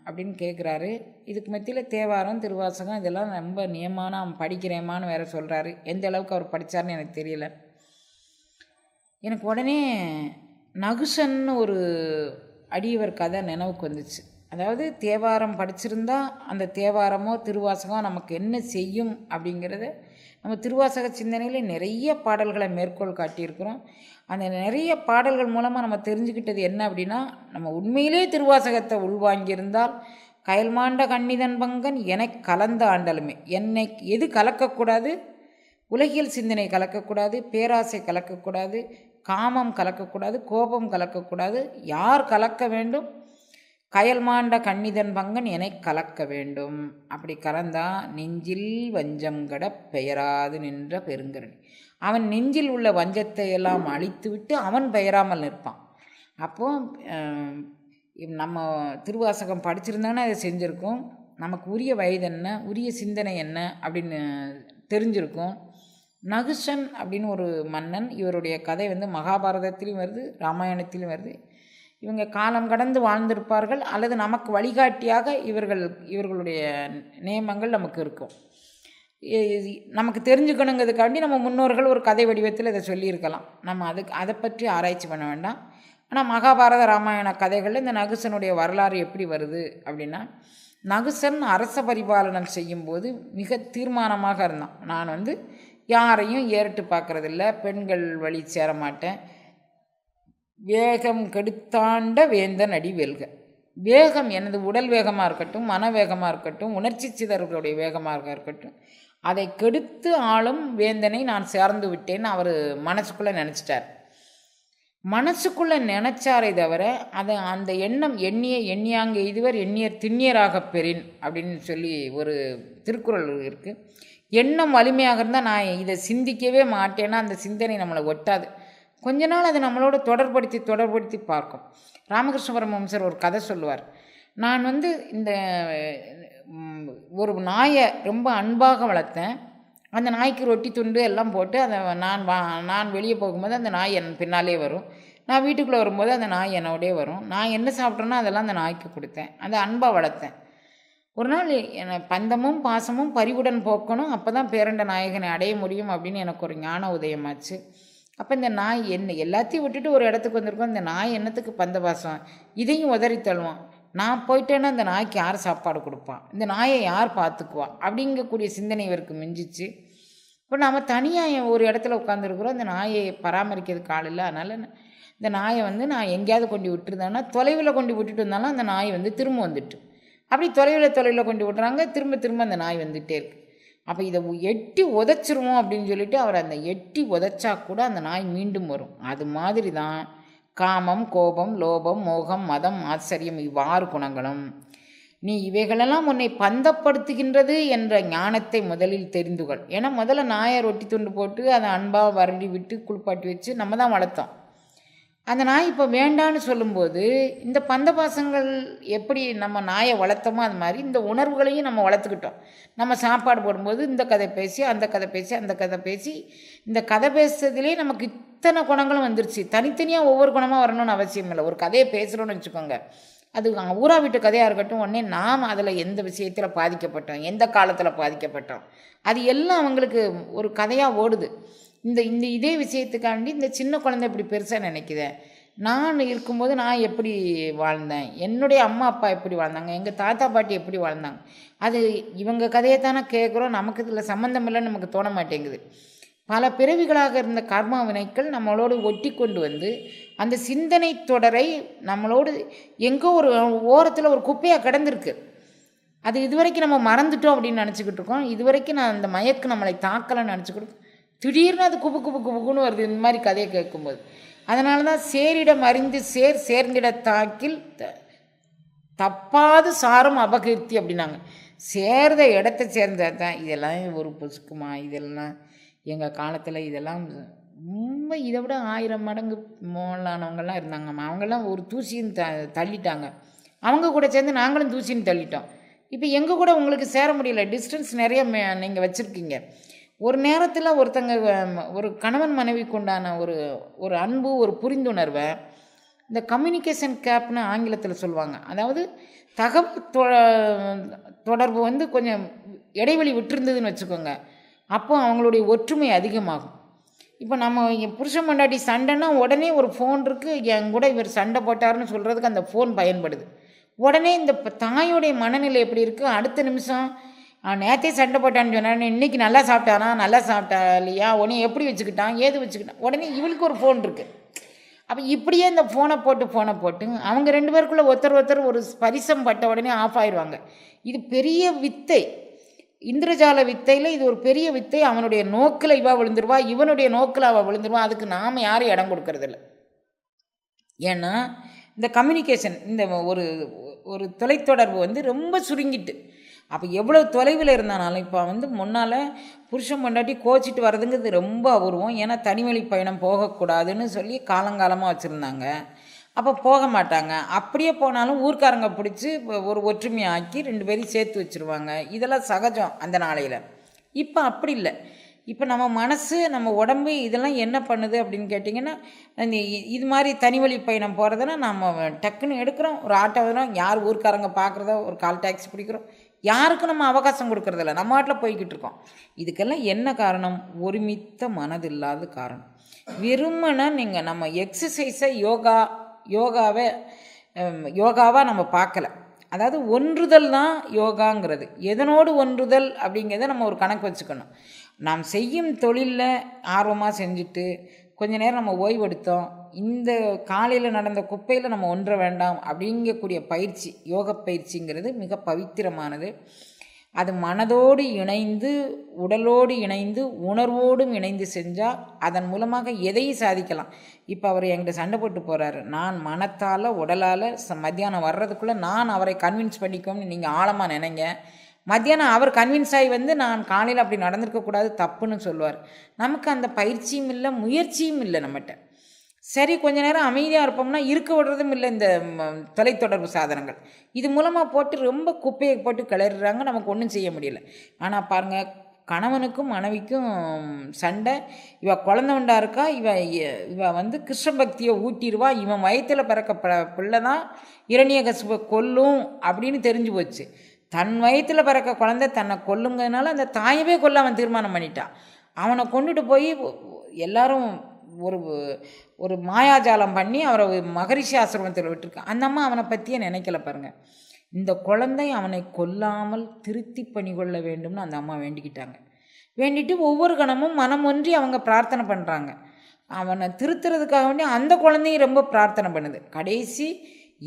Speaker 1: அப்படின்னு கேட்குறாரு. இதுக்கு மத்தியில் தேவாரம் திருவாசகம் இதெல்லாம் ரொம்ப நியமான அவன் படிக்கிறேமான்னு வேறு சொல்கிறாரு. எந்த அளவுக்கு அவர் படித்தார்னு எனக்கு தெரியல. எனக்கு உடனே நகுசன்னு ஒரு அடியவர் கதை நினைவுக்கு வந்துச்சு. அதாவது தேவாரம் படிச்சிருந்தா அந்த தேவாரமோ திருவாசகமோ நமக்கு என்ன செய்யும் அப்படிங்கிறத நம்ம திருவாசக சிந்தனையில் நிறைய பாடல்களை மேற்கோள் காட்டியிருக்கிறோம். அந்த நிறைய பாடல்கள் மூலமாக நம்ம தெரிஞ்சுக்கிட்டது என்ன அப்படின்னா, நம்ம உண்மையிலே திருவாசகத்தை உள்வாங்கியிருந்தால் கயல்மாண்ட கண்ணிதன் பங்கன் என்னை கலந்த ஆண்டலுமே. என்னை எது கலக்கக்கூடாது? உலகியல் சிந்தனை கலக்கக்கூடாது, பேராசை கலக்கக்கூடாது, காமம் கலக்கக்கூடாது, கோபம் கலக்கக்கூடாது. யார் கலக்க வேண்டும்? கயல்மாண்ட கண்ணிதன் பங்கன் என்னை கலக்க வேண்டும். அப்படி கலந்தா நெஞ்சில் வஞ்சங்கட பெயராது நின்ற பெருங்கரணி. அவன் நெஞ்சில் உள்ள வஞ்சத்தை எல்லாம் அழித்து விட்டு அவன் பெயராமல் நிற்பான். அப்போது நம்ம திருவாசகம் படிச்சிருந்தாங்கன்னா அதை செஞ்சுருக்கோம். நமக்கு உரிய வயது என்ன, உரிய சிந்தனை என்ன அப்படின்னு தெரிஞ்சிருக்கும். நகுசன் அப்படின்னு ஒரு மன்னன். இவருடைய கதை மகாபாரதத்திலையும் வருது, ராமாயணத்திலும் வருது. இவங்க காலம் கடந்து வாழ்ந்திருப்பார்கள், அல்லது நமக்கு வழிகாட்டியாக இவர்களுடைய நியமங்கள் நமக்கு இருக்கும். நமக்கு தெரிஞ்சுக்கணுங்கிறதுக்காண்டி நம்ம முன்னோர்கள் ஒரு கதை வடிவத்தில் இதை சொல்லியிருக்கலாம். நம்ம அதை பற்றி ஆராய்ச்சி பண்ண வேண்டாம். ஆனால் மகாபாரத ராமாயண கதைகளில் இந்த நகுசனுடைய வரலாறு எப்படி வருது அப்படின்னா, நகுசன் அரச பரிபாலனம் செய்யும்போது மிக தீர்மானமாக இருந்தான். நான் யாரையும் ஏறிட்டு பார்க்குறதில்ல, பெண்கள் வழி சேர மாட்டேன், வேகம் கெடுத்தாண்ட வேந்தன் அடி வெல்க. வேகம் எனது உடல் வேகமாக இருக்கட்டும், மன வேகமாக இருக்கட்டும், உணர்ச்சி சிதறர்களுடைய வேகமாக இருக்கட்டும், அதை கெடுத்து ஆளும் வேந்தனை நான் சேர்ந்து விட்டேன்னு அவர் மனசுக்குள்ளே நினச்சிட்டார். மனசுக்குள்ளே நினச்சாரை தவிர அதை அந்த எண்ணம் எண்ணியாங்க இதுவர் எண்ணியர் திண்ணியராக பெறின் அப்படின்னு சொல்லி ஒரு திருக்குறள் இருக்குது. எண்ணம் வலிமையாக இருந்தால் நான் இதை சிந்திக்கவே மாட்டேன்னா அந்த சிந்தனை நம்மளை ஒட்டாது. கொஞ்ச நாள் அதை நம்மளோட தொடர்படுத்தி பார்க்கும். ராமகிருஷ்ண பரமஹம்சர் ஒரு கதை சொல்லுவார். நான் இந்த ஒரு நாயை ரொம்ப அன்பாக வளர்த்தேன். அந்த நாய்க்கு ரொட்டி துண்டு எல்லாம் போட்டு அதை நான் வெளியே போகும்போது அந்த நாய் என் பின்னாலே வரும். நான் வீட்டுக்குள்ளே வரும்போது அந்த நாய் என்னோடய வரும். நான் என்ன சாப்பிட்றேனோ அதெல்லாம் அந்த நாய்க்கு கொடுத்தேன். அதை அன்பாக வளர்த்தேன். ஒரு நாள் பந்தமும் பாசமும் பரிவுடன் போக்கணும், அப்போ தான் பேரண்ட நாயகனை அடைய முடியும் அப்படின்னு எனக்கு ஒரு ஞான உதயமாச்சு. அப்போ இந்த நாய் எல்லாத்தையும் விட்டுட்டு ஒரு இடத்துக்கு வந்திருக்கோம். இந்த நாய் என்னத்துக்கு பந்த பாசம், இதையும் உதறி தள்ளுவான். நான் போயிட்டேன்னா இந்த நாய்க்கு யார் சாப்பாடு கொடுப்பான், இந்த நாயை யார் பார்த்துக்குவா அப்படிங்கக்கூடிய சிந்தனை இவருக்கு மிஞ்சிச்சு. இப்போ நாம் தனியாக ஒரு இடத்துல உட்காந்துருக்குறோம், இந்த நாயை பராமரிக்கிறதுக்கு ஆள் இல்லை. அதனால் இந்த நாயை நான் எங்கேயாவது கொண்டு விட்டுருந்தேன்னா, தொலைவில் கொண்டு விட்டுட்டு இருந்தாலும் அந்த நாய் திரும்ப வந்துட்டு, அப்படி தொலைவில் கொண்டு விட்டுறாங்க. திரும்ப அந்த நாய் வந்துகிட்டே இருக்குது. அப்போ இதை எட்டி உதைச்சிருவோம் அப்படின்னு சொல்லிட்டு அவர் அந்த எட்டி உதைச்சா கூட அந்த நாய் மீண்டும் வரும். அது மாதிரி தான் காமம், கோபம், லோபம், மோகம், மதம், ஆச்சரியம் இவ்வாறு குணங்களும் நீ இவைகளெல்லாம் உன்னை பந்தப்படுத்துகின்றது என்ற ஞானத்தை முதலில் தெரிந்து கொள். ஏன்னா முதல்ல நாயை ரொட்டி துண்டு போட்டு அதை அன்பாக வருடி விட்டு குளிப்பாட்டி வச்சு நம்ம தான் வளர்த்தோம். அந்த நாய் இப்போ வேண்டான்னு சொல்லும்போது இந்த பந்த பாசங்கள் எப்படி நம்ம நாயை வளர்த்தோமோ அது மாதிரி இந்த உணர்வுகளையும் நம்ம வளர்த்துக்கிட்டோம். நம்ம சாப்பாடு போடும்போது இந்த கதை பேசி அந்த கதை பேசி அந்த கதை பேசி இந்த கதை பேசுறதுலேயே நமக்கு இத்தனை குணங்களும் வந்துருச்சு. தனித்தனியாக ஒவ்வொரு குணமாக வரணும்னு அவசியம் இல்லை. ஒரு கதையை பேசுகிறோன்னு வச்சுக்கோங்க, அது ஊரா வீட்டு கதையாக இருக்கட்டும், உடனே நாம் அதில் எந்த விஷயத்தில் பாதிக்கப்பட்டோம், எந்த காலத்தில் பாதிக்கப்பட்டோம், அது எல்லாம் அவங்களுக்கு ஒரு கதையாக ஓடுது. இந்த இந்த இதே விஷயத்துக்காண்டி இந்த சின்ன குழந்தை இப்படி பெருசாக நினைக்குதேன். நான் இருக்கும்போது நான் எப்படி வாழ்ந்தேன், என்னுடைய அம்மா அப்பா எப்படி வாழ்ந்தாங்க, எங்கள் தாத்தா பாட்டி எப்படி வாழ்ந்தாங்க, அது இவங்க கதையை தானே கேட்குறோம். நமக்கு இதில் சம்மந்தம் இல்லைன்னு நமக்கு தோண மாட்டேங்குது. பல பிறவிகளாக இருந்த கர்மா வினைகள் நம்மளோடு ஒட்டி கொண்டு வந்து அந்த சிந்தனை தொடரை நம்மளோடு எங்கோ ஒரு ஓரத்தில் ஒரு குப்பையாக கிடந்திருக்கு. அது இதுவரைக்கும் நம்ம மறந்துட்டோம் அப்படின்னு நினச்சிக்கிட்டு இருக்கோம். இதுவரைக்கும் நான் அந்த மயக்கு நம்மளை தாக்கலைன்னு நினச்சிக்கிட்டு திடீர்னு அது குப்பு குப்பு குப்புக்குன்னு வருது இந்த மாதிரி கதையை கேட்கும்போது. அதனால தான் சேரிடம் அறிந்து சேர்ந்திட தாக்கில் தப்பாது சாரம் அபகீர்த்தி அப்படின்னாங்க. சேர்ந்த இடத்த சேர்ந்தது தான். இதெல்லாம் ஒரு பொசுக்குமா, இதெல்லாம் எங்கள் காலத்தில் இதெல்லாம் ரொம்ப இதை விட 1000 மடங்கு மோலானவங்கள்லாம் இருந்தாங்கம்மா. அவங்கெல்லாம் ஒரு தூசின்னு தள்ளிட்டாங்க. அவங்க கூட சேர்ந்து நாங்களும் தூசின்னு தள்ளிட்டோம். இப்போ எங்கள் கூட உங்களுக்கு சேர முடியல. டிஸ்டன்ஸ் நிறைய நீங்கள் வச்சுருக்கீங்க. ஒரு நேரத்தில் ஒருத்தங்க ஒரு கணவன் மனைவிக்கு உண்டான ஒரு அன்பு, ஒரு புரிந்துணர்வை இந்த கம்யூனிகேஷன் கேப்னு ஆங்கிலத்தில் சொல்லுவாங்க. அதாவது தகவல் தொடர்பு வந்து கொஞ்சம் இடைவெளி விட்டுருந்ததுன்னு வச்சுக்கோங்க, அப்போ அவங்களுடைய ஒற்றுமை அதிகமாகும். இப்போ நம்ம புருஷன் பொண்டாட்டி சண்டைன்னா உடனே ஒரு ஃபோன் இருக்குது, என் கூட இவர் சண்டை போட்டாருன்னு சொல்கிறதுக்கு அந்த ஃபோன் பயன்படுது. உடனே இந்த தாயோடைய மனநிலை எப்படி இருக்குது, அடுத்த நிமிஷம் நேற்றே சண்டை போட்டான்னு சொன்னான், இன்றைக்கி நல்லா சாப்பிட்டானா, நல்லா சாப்பிட்டா இல்லையா, உடனே எப்படி வச்சுக்கிட்டான், ஏது வச்சுக்கிட்டான், உடனே இவளுக்கு ஒரு ஃபோன் இருக்குது. அப்போ இப்படியே இந்த ஃபோனை போட்டு அவங்க 2 பேருக்குள்ளே ஒருத்தர் ஒரு ஸ்பரிசம் பட்ட உடனே ஆஃப் ஆயிடுவாங்க. இது பெரிய வித்தை, இந்திரஜால வித்தையில் இது ஒரு பெரிய வித்தை. அவனுடைய நோக்கில் இவள் விழுந்துருவா, இவனுடைய நோக்கில் அவள் விழுந்துருவா. அதுக்கு நாம் யாரும் இடம் கொடுக்கறதில்ல. ஏன்னா இந்த கம்யூனிகேஷன், இந்த ஒரு தொலைத்தொடர்பு வந்து ரொம்ப சுருங்கிட்டு. அப்போ எவ்வளோ தொலைவில் இருந்தாலும் இப்போ வந்து முன்னால் புருஷன் பொண்டாட்டி கோச்சிட்டு வர்றதுங்கிறது ரொம்ப அபூர்வம். ஏன்னா தனிவழி பயணம் போகக்கூடாதுன்னு சொல்லி காலங்காலமாக வச்சுருந்தாங்க. அப்போ போக மாட்டாங்க. அப்படியே போனாலும் ஊர்க்காரங்க பிடிச்சி ஒரு ஒற்றுமையாக்கி 2 பேரையும் சேர்த்து வச்சுருவாங்க. இதெல்லாம் சகஜம் அந்த நாளையில். இப்போ அப்படி இல்லை. இப்போ நம்ம மனசு, நம்ம உடம்பு இதெல்லாம் என்ன பண்ணுது அப்படின்னு கேட்டிங்கன்னா, இது மாதிரி தனிவழி பயணம் போகிறதுனா நம்ம டக்குன்னு எடுக்கிறோம், ஒரு ஆட்டோ வரும், யார் ஊர்க்காரங்க பார்க்குறதோ ஒரு கால் டாக்ஸி பிடிக்கிறோம், யாருக்கும் நம்ம அவகாசம் கொடுக்கறதில்ல, நம்ம நாட்டில் போய்கிட்டு இருக்கோம். இதுக்கெல்லாம் என்ன காரணம்? ஒருமித்த மனது இல்லாத காரணம். வெறுமனை நீங்கள் நம்ம எக்ஸசைஸை யோகாவாக நம்ம பார்க்கல. அதாவது ஒன்றுதல் தான் யோகாங்கிறது. எதனோடு ஒன்றுதல் அப்படிங்கிறத நம்ம ஒரு கணக்கு வச்சுக்கணும். நாம் செய்யும் தொழிலில் ஆர்வமாக செஞ்சுட்டு கொஞ்ச நேரம் நம்ம ஓய்வெடுத்தோம், இந்த காலையில் நடந்த குப்பையில் நம்ம ஒன்ற வேண்டாம் அப்படிங்கக்கூடிய பயிற்சி, யோக பயிற்சிங்கிறது மிக பவித்திரமானது. அது மனதோடு இணைந்து, உடலோடு இணைந்து, உணர்வோடும் இணைந்து செஞ்சால் அதன் மூலமாக எதையும் சாதிக்கலாம். இப்போ அவர் என்கிட்ட சண்டை போட்டு போகிறாரு, நான் மனத்தால் உடலால் மத்தியானம் வர்றதுக்குள்ளே நான் அவரை கன்வின்ஸ் பண்ணிக்கோன்னு நீங்கள் ஆழமாக நினைங்க. மத்தியானம் அவர் கன்வின்ஸ் ஆகி வந்து நான் காலையில் அப்படி நடந்திருக்கக்கூடாது, தப்புன்னு சொல்லுவார். நமக்கு அந்த பயிற்சியும் இல்லை, முயற்சியும் இல்லை நம்மகிட்ட. சரி, கொஞ்ச நேரம் அமைதியாக இருப்போம்னா இருக்க விடுறதும் இல்லை. இந்த தொலைத்தொடர்பு சாதனங்கள் இது மூலமாக போட்டு ரொம்ப குப்பையை போட்டு கிளறிடுறாங்க, நமக்கு ஒன்றும் செய்ய முடியல. ஆனால் பாருங்கள், கணவனுக்கும் மனைவிக்கும் சண்டை, இவ குழந்தை இருக்கா, இவ வந்து கிருஷ்ண பக்தியை ஊட்டிடுவா, இவன் வயிற்றில் பிறக்க பிள்ளை தான் இரணியகசிபை கொல்லும் அப்படின்னு தெரிஞ்சு போச்சு. தன் வயிற்றில் பிறக்க குழந்தை தன்னை கொல்லுங்கிறதுனால அந்த தாயவே கொல்ல அவன் தீர்மானம் பண்ணிட்டான். அவனை கொண்டுட்டு போய் எல்லாரும் ஒரு மாயாஜாலம் பண்ணி அவரை மகரிஷி ஆசிரமத்தில் விட்டுருக்கான். அந்த அம்மா அவனை பற்றியே நினைக்கல பாருங்கள். இந்த குழந்தை அவனை கொல்லாமல் திருத்தி பணிகொள்ள வேண்டும்னு அந்த அம்மா வேண்டிக்கிட்டாங்க. வேண்டிட்டு ஒவ்வொரு கணமும் மனம் ஒன்றி அவங்க பிரார்த்தனை பண்ணுறாங்க. அவனை திருத்துறதுக்காக வேண்டி அந்த குழந்தையும் ரொம்ப பிரார்த்தனை பண்ணுது. கடைசி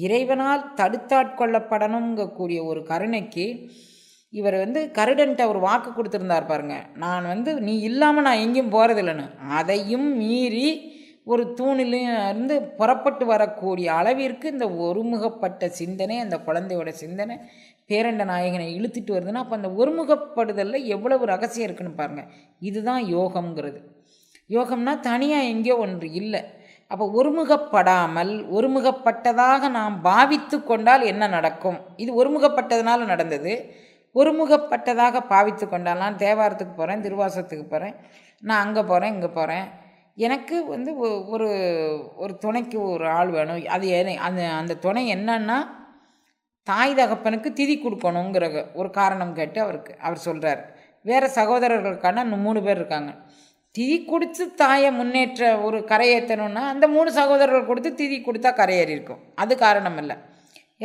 Speaker 1: இறைவனால் தடுத்தாட்கொள்ளப்படணுங்கக்கூடிய ஒரு கருணைக்கு இவர் வந்து கருடன்ட்ட ஒரு வாக்கு கொடுத்துருந்தார் பாருங்க, நான் வந்து நீ இல்லாமல் நான் எங்கேயும் போகிறதில்லைன்னு. அதையும் மீறி ஒரு தூணிலையும் இருந்து புறப்பட்டு வரக்கூடிய அளவிற்கு இந்த ஒருமுகப்பட்ட சிந்தனை, அந்த குழந்தையோட சிந்தனை பேரண்ட நாயகனை இழுத்துட்டு வருதுன்னா, அப்போ அந்த ஒருமுகப்படுதலில் எவ்வளவு ரகசியம் இருக்குன்னு பாருங்கள். இதுதான் யோகம்ங்கிறது. யோகம்னா தனியாக எங்கேயோ ஒன்று இல்லை. அப்போ ஒருமுகப்படாமல் ஒருமுகப்பட்டதாக நாம் பாவித்து கொண்டால் என்ன நடக்கும்? இது ஒருமுகப்பட்டதுனால நடந்தது. ஒருமுகப்பட்டதாக பாவித்து கொண்டால், நான் தேவாரத்துக்கு போகிறேன், திருவாசகத்துக்கு போகிறேன், நான் அங்கே போகிறேன், இங்கே போகிறேன், எனக்கு வந்து ஒரு ஒரு துணைக்கு ஒரு ஆள் வேணும். அது அந்த அந்த துணை என்னன்னா, தாய் தகப்பனுக்கு திதி கொடுக்கணுங்கிற ஒரு காரணம் கேட்டு அவர் சொல்கிறார். வேறு சகோதரர்களுக்கான 3 பேர் இருக்காங்க. திதி கொடுத்து தாயை முன்னேற்ற ஒரு கரையேற்றணுன்னா அந்த 3 சகோதரர்கள் கொடுத்து திதி கொடுத்தா கரையேறி இருக்கும். அது காரணம் இல்லை.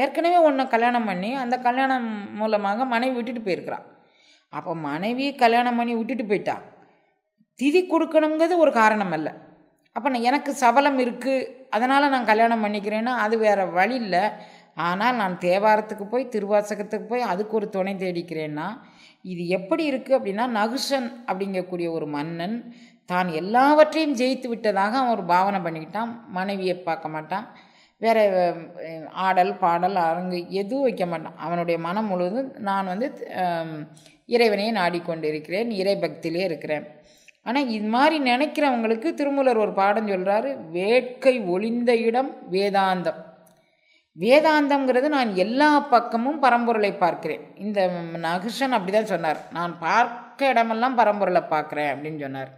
Speaker 1: ஏற்கனவே ஒன்று கல்யாணம் பண்ணி அந்த கல்யாணம் மூலமாக மனைவி விட்டுட்டு போயிருக்கிறான். அப்போ மனைவி கல்யாணம் பண்ணி விட்டுட்டு போயிட்டா, திதி கொடுக்கணுங்கிறது ஒரு காரணம் அல்ல. அப்போ எனக்கு சபலம் இருக்குது, அதனால் நான் கல்யாணம் பண்ணிக்கிறேன்னா அது வேறு வழி இல்லை. ஆனால் நான் தேவாரத்துக்கு போய் திருவாசகத்துக்கு போய் அதுக்கு ஒரு துணை தேடிக்கிறேன்னா, இது எப்படி இருக்குது அப்படின்னா, நகுஷன் அப்படிங்கக்கூடிய ஒரு மன்னன் தான் எல்லாவற்றையும் ஜெயித்து விட்டதாக அவன் ஒரு பாவனை பண்ணிக்கிட்டான். மனைவியை பார்க்க மாட்டான், வேறு ஆடல் பாடல் அரங்கு எதுவும் வைக்க மாட்டான். அவனுடைய மனம் முழுவதும் நான் வந்து இறைவனையே நாடிக்கொண்டு இருக்கிறேன், இறை பக்தியிலே இருக்கிறேன். ஆனால் இது மாதிரி நினைக்கிறவங்களுக்கு திருமூலர் ஒரு பாடம் சொல்கிறாரு, வேட்கை ஒளிந்த இடம் வேதாந்தம். வேதாந்தம்ங்கிறது நான் எல்லா பக்கமும் பரம்பொருளை பார்க்கிறேன். இந்த நகுஷன் அப்படி தான் சொன்னார், நான் பார்க்க இடமெல்லாம் பரம்பொருளை பார்க்குறேன் அப்படின்னு சொன்னார்.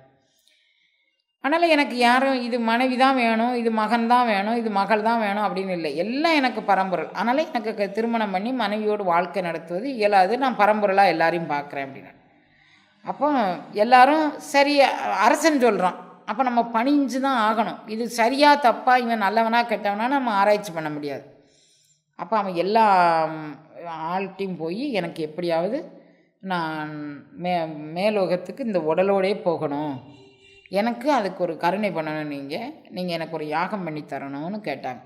Speaker 1: அதனால் எனக்கு யாரும் இது மனைவி தான் வேணும், இது மகன் தான் வேணும், இது மகள் தான் வேணும் அப்படின்னு இல்லை. எல்லாம் எனக்கு பரம்பொருள். அதனால் எனக்கு திருமணம் பண்ணி மனைவியோடு வாழ்க்கை நடத்துவது இயலாது, நான் பரம்பொருளாக எல்லாரையும் பார்க்குறேன் அப்படின்னு. அப்போ எல்லாரும் சரி அரசன் சொல்கிறான், அப்போ நம்ம பணிஞ்சு தான் ஆகணும். இது சரியா தப்பா, இவன் நல்லவனா கெட்டவனா நம்ம ஆராய்ச்சி பண்ண முடியாது. அப்போ அவன் எல்லா ஆள்கிட்டையும் போய் எனக்கு எப்படியாவது நான் மேலோகத்துக்கு இந்த உடலோடே போகணும், எனக்கு அதுக்கு ஒரு கருணை பண்ணணும், நீங்கள் எனக்கு ஒரு யாகம் பண்ணி தரணும்னு கேட்டாங்க.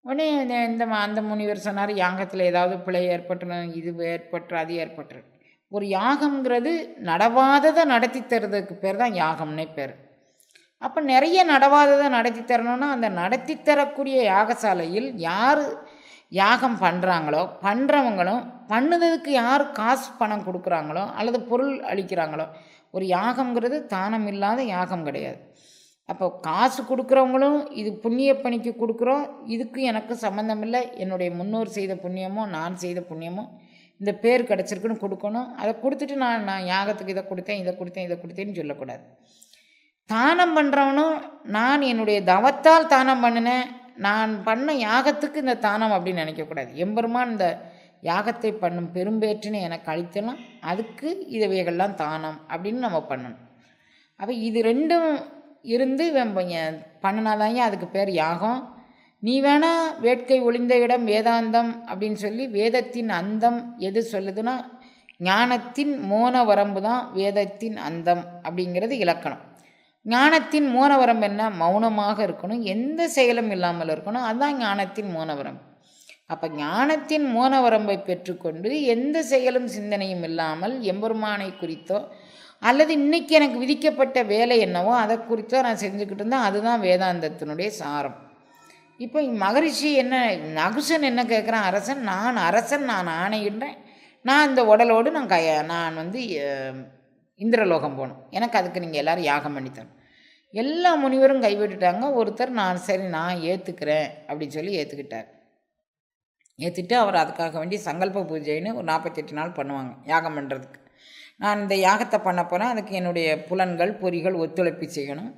Speaker 1: உடனே அந்த முனிவர் சொன்னார், யாகத்தில் ஏதாவது பிழை ஏற்பட்டுரும், இது ஏற்பட்டு அது ஏற்பட்டுரு. ஒரு யாகம்ங்கிறது நடவாததை நடத்தி தர்றதுக்கு பேர் தான் யாகம்னே பேர். அப்போ நிறைய நடவாததை நடத்தி தரணும்னா, அந்த நடத்தி தரக்கூடிய யாகசாலையில் யார் யாகம் பண்ணுறாங்களோ, பண்ணுறவங்களும் பண்ணுறதுக்கு யார் காசு பணம் கொடுக்குறாங்களோ அல்லது பொருள் அளிக்கிறாங்களோ, ஒரு யாகம்ங்கிறது தானம் இல்லாத யாகம் கிடையாது. அப்போ காசு கொடுக்குறவங்களும் இது புண்ணிய பணிக்கு கொடுக்குறோம், இதுக்கு எனக்கு சம்மந்தம் இல்லை, என்னுடைய முன்னோர் செய்த புண்ணியமோ நான் செய்த புண்ணியமோ இந்த பேர் கிடச்சிருக்குன்னு கொடுக்கணும். அதை கொடுத்துட்டு நான் யாகத்துக்கு இதை கொடுத்தேன்னு சொல்லக்கூடாது. தானம் பண்ணுறவனும் நான் என்னுடைய தவத்தால் தானம் பண்ணினேன், நான் பண்ண யாகத்துக்கு இந்த தானம் அப்படின்னு நினைக்கக்கூடாது. எம்பெருமான் இந்த யாகத்தை பண்ணும் பெரும்பேற்றினை எனக்கு அளித்தலாம், அதுக்கு இவைகள்லாம் தானம் அப்படின்னு நம்ம பண்ணணும். அப்போ இது ரெண்டும் இருந்து பண்ணினாதாங்க அதுக்கு பேர் யாகம். நீ வேணா வேட்கை ஒளிந்த இடம் வேதாந்தம் அப்படின்னு சொல்லி வேதத்தின் அந்தம் எது சொல்லுதுன்னா, ஞானத்தின் மோன வரம்பு தான் வேதத்தின் அந்தம் அப்படிங்கிறது இலக்கணம். ஞானத்தின் மோனவரம் என்ன? மௌனமாக இருக்கணும், எந்த செயலும் இல்லாமல் இருக்கணும், அதுதான் ஞானத்தின் மோனவரம்பு. அப்போ ஞானத்தின் மோனவரம்பை பெற்றுக்கொண்டு எந்த செயலும் சிந்தனையும் இல்லாமல் எம்பெருமானை குறித்தோ அல்லது இன்றைக்கி எனக்கு விதிக்கப்பட்ட வேலை என்னவோ அதை குறித்தோ நான் செஞ்சுக்கிட்டு இருந்தேன், அதுதான் வேதாந்தத்தினுடைய சாரம். இப்போ மகரிஷி என்ன, நகுஷன் என்ன கேட்குறான், அரசன் நான் ஆணையிடுறேன், நான் இந்த உடலோடு நான் வந்து இந்திரலோகம் போகணும், எனக்கு அதுக்கு நீங்கள் எல்லோரும் யாகம் பண்ணித்தரணும். எல்லா முனிவரும் கைவிட்டுட்டாங்க. ஒருத்தர் நான் ஏற்றுக்கிறேன் அப்படின்னு சொல்லி ஏற்றுட்டு அவர் அதுக்காக வேண்டி சங்கல்ப பூஜைன்னு ஒரு 48 நாள் பண்ணுவாங்க யாகம் பண்ணுறதுக்கு. நான் இந்த யாகத்தை பண்ண போகிறேன், அதுக்கு என்னுடைய புலன்கள் பொறிகள் ஒத்துழைப்பு செய்யணும்.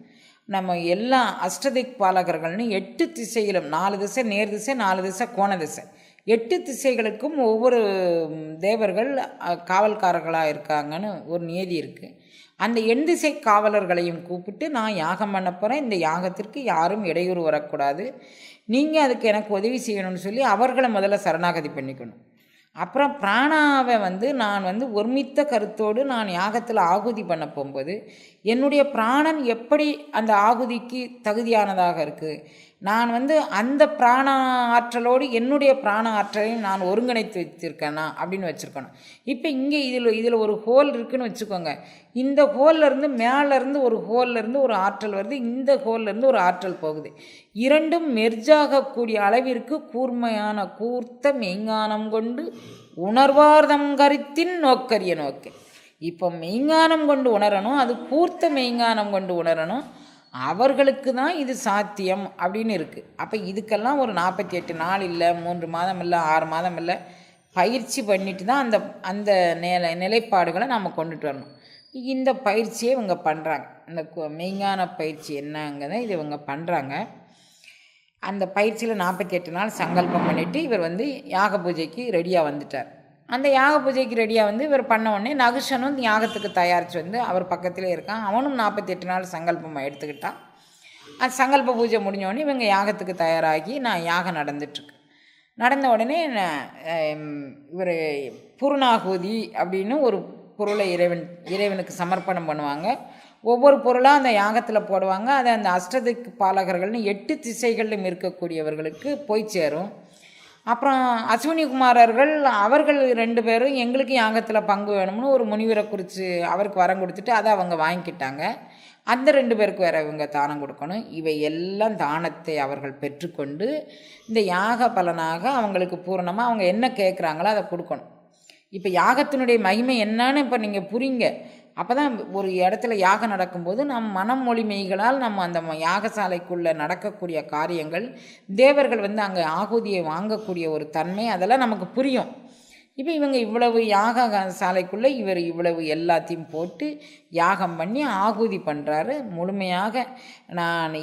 Speaker 1: நம்ம எல்லா அஷ்டதிக் பாலகர்கள்னு 8 திசையிலும் 4 திசை நேர் திசை, 4 திசை கோண திசை, 8 திசைகளுக்கும் ஒவ்வொரு தேவர்கள் காவல்காரர்களாக இருக்காங்கன்னு ஒரு நியதி இருக்குது. அந்த 8 திசை காவலர்களையும் கூப்பிட்டு நான் யாகம் பண்ண போகிறேன், இந்த யாகத்திற்கு யாரும் இடையூறு வரக்கூடாது, நீங்கள் அதுக்கு எனக்கு உதவி செய்யணும்னு சொல்லி அவர்களை முதல்ல சரணாகதி பண்ணிக்கணும். அப்புறம் பிராணாவை நான் ஒருமித்த கருத்தோடு நான் யாகத்தில் ஆகுதி பண்ண போகும்போது என்னுடைய பிராணன் எப்படி அந்த ஆகுதிக்கு தகுதியானதாக இருக்குது, நான் அந்த பிராண ஆற்றலோடு என்னுடைய பிராண ஆற்றலையும் நான் ஒருங்கிணைத்து வச்சுருக்கேனா அப்படின்னு வச்சுருக்கணும். இப்போ இங்கே இதில் ஒரு ஹோல் இருக்குதுன்னு வச்சுக்கோங்க. இந்த ஹோல்லேருந்து மேலேருந்து ஒரு ஹோல்லேருந்து ஒரு ஆற்றல் வருது, இந்த ஹோல்லேருந்து ஒரு ஆற்றல் போகுது. இரண்டும் மெர்ஜாகக்கூடிய அளவிற்கு கூர்மையான கூர்த்த மெய்ஞானம் கொண்டு உணர்வார்தம் கருத்தின் நோக்கரிய நோக்கு. இப்போ மெய்ஞானம் கொண்டு உணரணும், அது கூர்த்த மெய்ஞானம் கொண்டு உணரணும், அவர்களுக்கு தான் இது சாத்தியம் அப்படின்னு இருக்குது. அப்போ இதுக்கெல்லாம் ஒரு 48 நாள் இல்லை, 3 மாதம் இல்லை, 6 மாதம் இல்லை, பயிற்சி பண்ணிட்டு தான் அந்த அந்த நிலைப்பாடுகளை நம்ம கொண்டுட்டு வரணும். இந்த பயிற்சியை இவங்க பண்ணுறாங்க. இந்த மெய்ஞான பயிற்சி என்னங்கிறத இது இவங்க பண்ணுறாங்க. அந்த பயிற்சியில் 48 நாள் சங்கல்பம் பண்ணிவிட்டு இவர் யாக பூஜைக்கு ரெடியாக வந்துட்டார். அந்த யாக பூஜைக்கு ரெடியாக இவர் பண்ண உடனே நகுஷனும் யாகத்துக்கு தயாரித்து அவர் பக்கத்திலே இருக்கான். அவனும் 48 நாள் சங்கல்பமாக எடுத்துக்கிட்டான். அந்த சங்கல்ப பூஜை முடிஞ்சோடனே இவங்க யாகத்துக்கு தயாராகி யாகம் நடந்துட்டுருக்கு. நடந்த உடனே இவர் பூர்ணாகுதி அப்படின்னு ஒரு பொருளை இறைவனுக்கு சமர்ப்பணம் பண்ணுவாங்க. ஒவ்வொரு பொருளாக அந்த யாகத்தில் போடுவாங்க. அதை அந்த அஷ்டதிக்கு பாலகர்கள்னு 8 திசைகளிலும் இருக்கக்கூடியவர்களுக்கு போய் சேரும். அப்புறம் அஸ்வினி குமாரர்கள் அவர்கள் 2 பேரும் எங்களுக்கு யாகத்தில் பங்கு வேணும்னு ஒரு முனிவரை குறித்து அவருக்கு வரம் கொடுத்துட்டு அதை அவங்க வாங்கிக்கிட்டாங்க. அந்த 2 பேருக்கு வேறு இவங்க தானம் கொடுக்கணும். இவை எல்லாம் தானத்தை அவர்கள் பெற்றுக்கொண்டு இந்த யாக பலனாக அவங்களுக்கு பூரணமாக அவங்க என்ன கேட்குறாங்களோ அதை கொடுக்கணும். இப்போ யாகத்தினுடைய மகிமை என்னன்னு இப்போ நீங்கள் புரிங்க. அப்போ தான் ஒரு இடத்துல யாகம் நடக்கும்போது நம் மனம் மொழி மெய்களால் நம்ம அந்த யாகசாலைக்குள்ளே நடக்கக்கூடிய காரியங்கள், தேவர்கள் அங்கே ஆகுதியை வாங்கக்கூடிய ஒரு தன்மை, அதெல்லாம் நமக்கு புரியும். இப்போ இவங்க இவ்வளவு யாக சாலைக்குள்ளே இவர் இவ்வளவு எல்லாத்தையும் போட்டு யாகம் பண்ணி ஆகுதி பண்ணுறாரு. முழுமையாக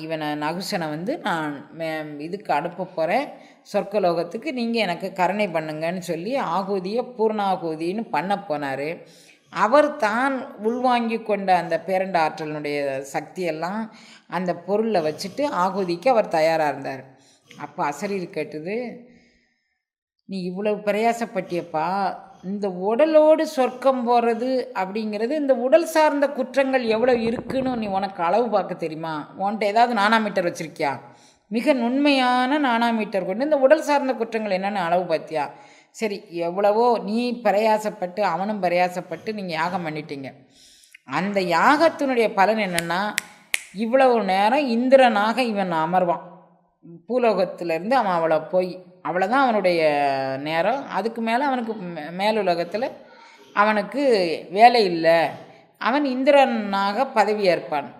Speaker 1: இவனை நகுஷனை நான் இதுக்கு அனுப்ப போகிறேன், சொர்க்கலோகத்துக்கு, நீங்கள் எனக்கு கருணை பண்ணுங்கன்னு சொல்லி ஆகுதியை பூர்ணாகுதின்னு பண்ண போனார். அவர் தான் உள்வாங்கி கொண்ட அந்த பேரண்ட ஆற்றலினுடைய சக்தியெல்லாம் அந்த பொருளில் வச்சுட்டு ஆகுதிக்கு அவர் தயாராக இருந்தார். அப்போ அசரீர் கேட்டது, நீ இவ்வளவு பிரயாசப்பட்டியப்பா, இந்த உடலோடு சொர்க்கம் போகிறது அப்படிங்கிறது, இந்த உடல் சார்ந்த குற்றங்கள் எவ்வளோ இருக்குன்னு நீ உனக்கு அளவு பார்க்க தெரியுமா? உன்கிட்ட ஏதாவது நானாமீட்டர் வச்சுருக்கியா? மிக நுண்மையான நானாமீட்டர் கொண்டு இந்த உடல் சார்ந்த குற்றங்கள் என்னென்னு அளவு பார்த்தியா? சரி, எவ்வளவோ நீ பிரயாசப்பட்டு அவனும் பிரயாசப்பட்டு நீங்கள் யாகம் பண்ணிட்டீங்க. அந்த யாகத்தினுடைய பலன் என்னென்னா, இவ்வளவு நேரம் இந்திரனாக இவன் அமர்வான். பூலோகத்திலேருந்து அவன் அவளை போய் அவ்வளோதான் அவனுடைய நேரம். அதுக்கு மேலே அவனுக்கு மேலுலகத்தில் அவனுக்கு வேலை இல்லை. அவன் இந்திரனாக பதவி ஏற்பான்.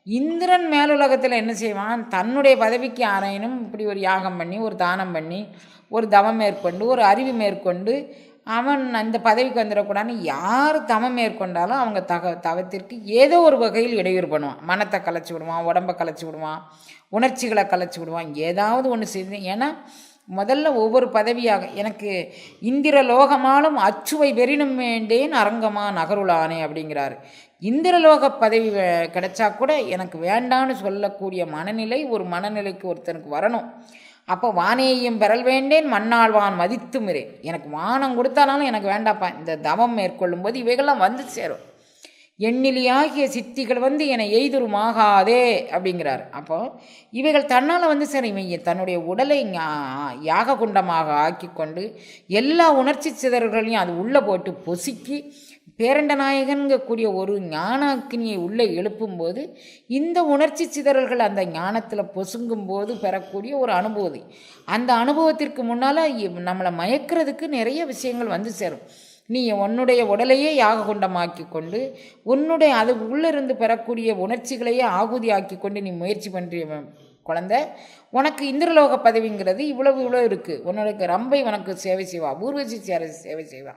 Speaker 1: இந்திரன் மேலுலகத்தில் என்ன செய்வான்? தன்னுடைய பதவிக்கு ஆராயினும் இப்படி ஒரு யாகம் பண்ணி, ஒரு தானம் பண்ணி, ஒரு தவம் மேற்கொண்டு, ஒரு அறிவு மேற்கொண்டு அவன் அந்த பதவிக்கு வந்துடக்கூடாதுன்னு யார் தவம் மேற்கொண்டாலும் அவங்க தவத்திற்கு ஏதோ ஒரு வகையில் இடையூறு பண்ணுவான். மனத்தை கலைச்சி விடுவான், உடம்பை கலைச்சி விடுவான், உணர்ச்சிகளை கலைச்சி விடுவான், ஏதாவது ஒன்று செய்து. ஏன்னா முதல்ல ஒவ்வொரு பதவியாக எனக்கு இந்திர லோகமாலும் அச்சுவை வெறினும் வேண்டேன் அரங்கமா நகருளானே அப்படிங்கிறாரு. இந்திரலோக பதவி கிடைச்சா கூட எனக்கு வேண்டான்னு சொல்லக்கூடிய மனநிலை ஒரு மனநிலைக்கு ஒருத்தனுக்கு வரணும். அப்போ வானேயும் பெறல் வேண்டேன் மண்ணாழ்வான் மதித்து மிரேன். எனக்கு வானம் கொடுத்தாலும் எனக்கு வேண்டாப்பா. இந்த தவம் மேற்கொள்ளும் போது இவைகள்லாம் சேரும். எண்ணிலியாகிய சித்திகள் என்னை எய்துருமாகாதே அப்படிங்கிறார். அப்போ இவைகள் தன்னால் சரி, இவங்க தன்னுடைய உடலை யாக குண்டமாக ஆக்கி கொண்டு எல்லா உணர்ச்சி சிதறல்களையும் அது உள்ளே போட்டு பொசுக்கி பேரண்ட நாயகன்கக்கூடிய ஒரு ஞான அக்னியை உள்ளே எழுப்பும்போது இந்த உணர்ச்சி சிதறல்கள் அந்த ஞானத்தில் பொசுங்கும்போது பெறக்கூடிய ஒரு அனுபூதி. அந்த அனுபவத்திற்கு முன்னால் நம்மளை மயக்கிறதுக்கு நிறைய விஷயங்கள் சேரும். நீ உன்னுடைய உடலையே யாக குண்டமாக்கி கொண்டு உன்னுடைய அது உள்ளிருந்து பெறக்கூடிய உணர்ச்சிகளையே ஆகுதி ஆக்கி கொண்டு நீ முயற்சி பண்ணுற குழந்தை, உனக்கு இந்திரலோக பதவிங்கிறது இவ்வளோ இருக்குது. உன்னுடைய ரம்பை உனக்கு சேவை செய்வா, ஊர்வசி சேவை செய்வா.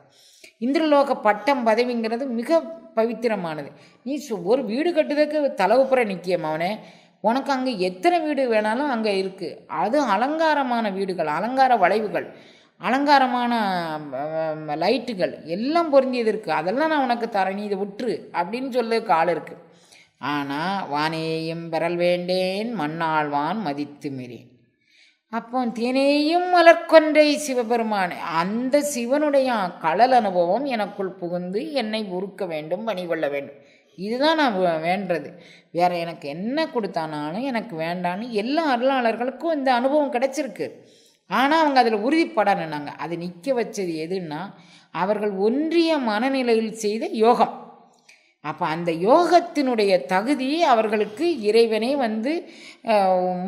Speaker 1: இந்திரலோக பட்டம் பதவிங்கிறது மிக பவித்திரமானது. நீ ஒரு வீடு கட்டுறதுக்கு தலைவுப்புற நிற்கியம் அவனே, உனக்கு அங்கே எத்தனை வீடு வேணாலும் அங்கே இருக்குது. அது அலங்காரமான வீடுகள், அலங்கார வளைவுகள், அலங்காரமான லைட்டுகள் எல்லாம் பொருந்தியது இருக்குது. அதெல்லாம் நான் உனக்கு தரேன், நீ இதை விட்டுரு அப்படின்னு சொல்லுறதுக்கு ஆள் இருக்குது. ஆனால் வானேயும் பெறல் வேண்டேன் மண்ணாழ்வான் மதித்து மிரேன். அப்போ தேனேயும் மலர்கொன்றை சிவபெருமானே, அந்த சிவனுடைய கடல் அனுபவம் எனக்குள் புகுந்து என்னை உருக்க வேண்டும், பணிகொள்ள வேண்டும். இதுதான் நான் வேண்டுறது. வேறு எனக்கு என்ன கொடுத்தானாலும் எனக்கு வேண்டான்னு எல்லா அருளாளர்களுக்கும் இந்த அனுபவம் கிடச்சிருக்கு. ஆனால் அவங்க அதில் உறுதிப்படணுன்னாங்க. அது நிற்க வச்சது எதுன்னா அவர்கள் ஒன்றிய மனநிலையில் செய்த யோகம். அப்போ அந்த யோகத்தினுடைய தகுதி அவர்களுக்கு இறைவனே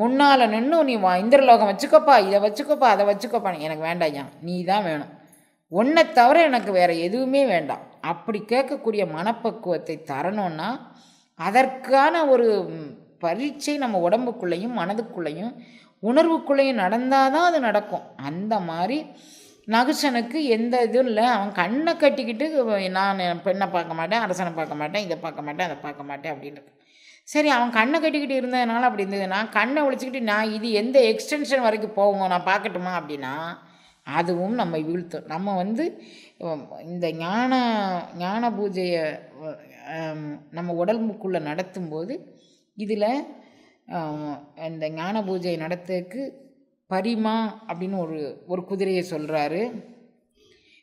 Speaker 1: முன்னால் நின்று நீ இந்திரலோகம் வச்சுக்கோப்பா, இதை வச்சுக்கோப்பா, அதை வச்சுக்கோப்பா, எனக்கு வேண்டாம், நீ தான் வேணும், ஒன்றை தவிர எனக்கு வேறு எதுவுமே வேண்டாம் அப்படி கேட்கக்கூடிய மனப்பக்குவத்தை தரணும்னா அதற்கான ஒரு பரீட்சை நம்ம உடம்புக்குள்ளேயும் மனதுக்குள்ளேயும் உணர்வுக்குள்ளேயும் நடந்தால் தான் அது நடக்கும். அந்த மாதிரி நகுஷனுக்கு எந்த இதுவும் இல்லை. அவன் கண்ணை கட்டிக்கிட்டு நான் பெண்ணை பார்க்க மாட்டேன், அரசனை பார்க்க மாட்டேன், இதை பார்க்க மாட்டேன், அதை பார்க்க மாட்டேன் அப்படின்றது. சரி, அவன் கண்ணை கட்டிக்கிட்டு இருந்ததுனால அப்படி இருந்தது. நான் கண்ணை ஒழிச்சிக்கிட்டு நான் இது எந்த எக்ஸ்டென்ஷன் வரைக்கும் போவோம் நான் பார்க்கட்டுமா அப்படின்னா அதுவும் நம்ம வீழ்த்தும். நம்ம இந்த ஞான பூஜையை நம்ம உடம்புக்குள்ளே நடத்தும்போது இதில் இந்த ஞான பூஜையை நடத்துறதுக்கு பரிமா அப்படின்னு ஒரு குதிரையை சொல்கிறாரு.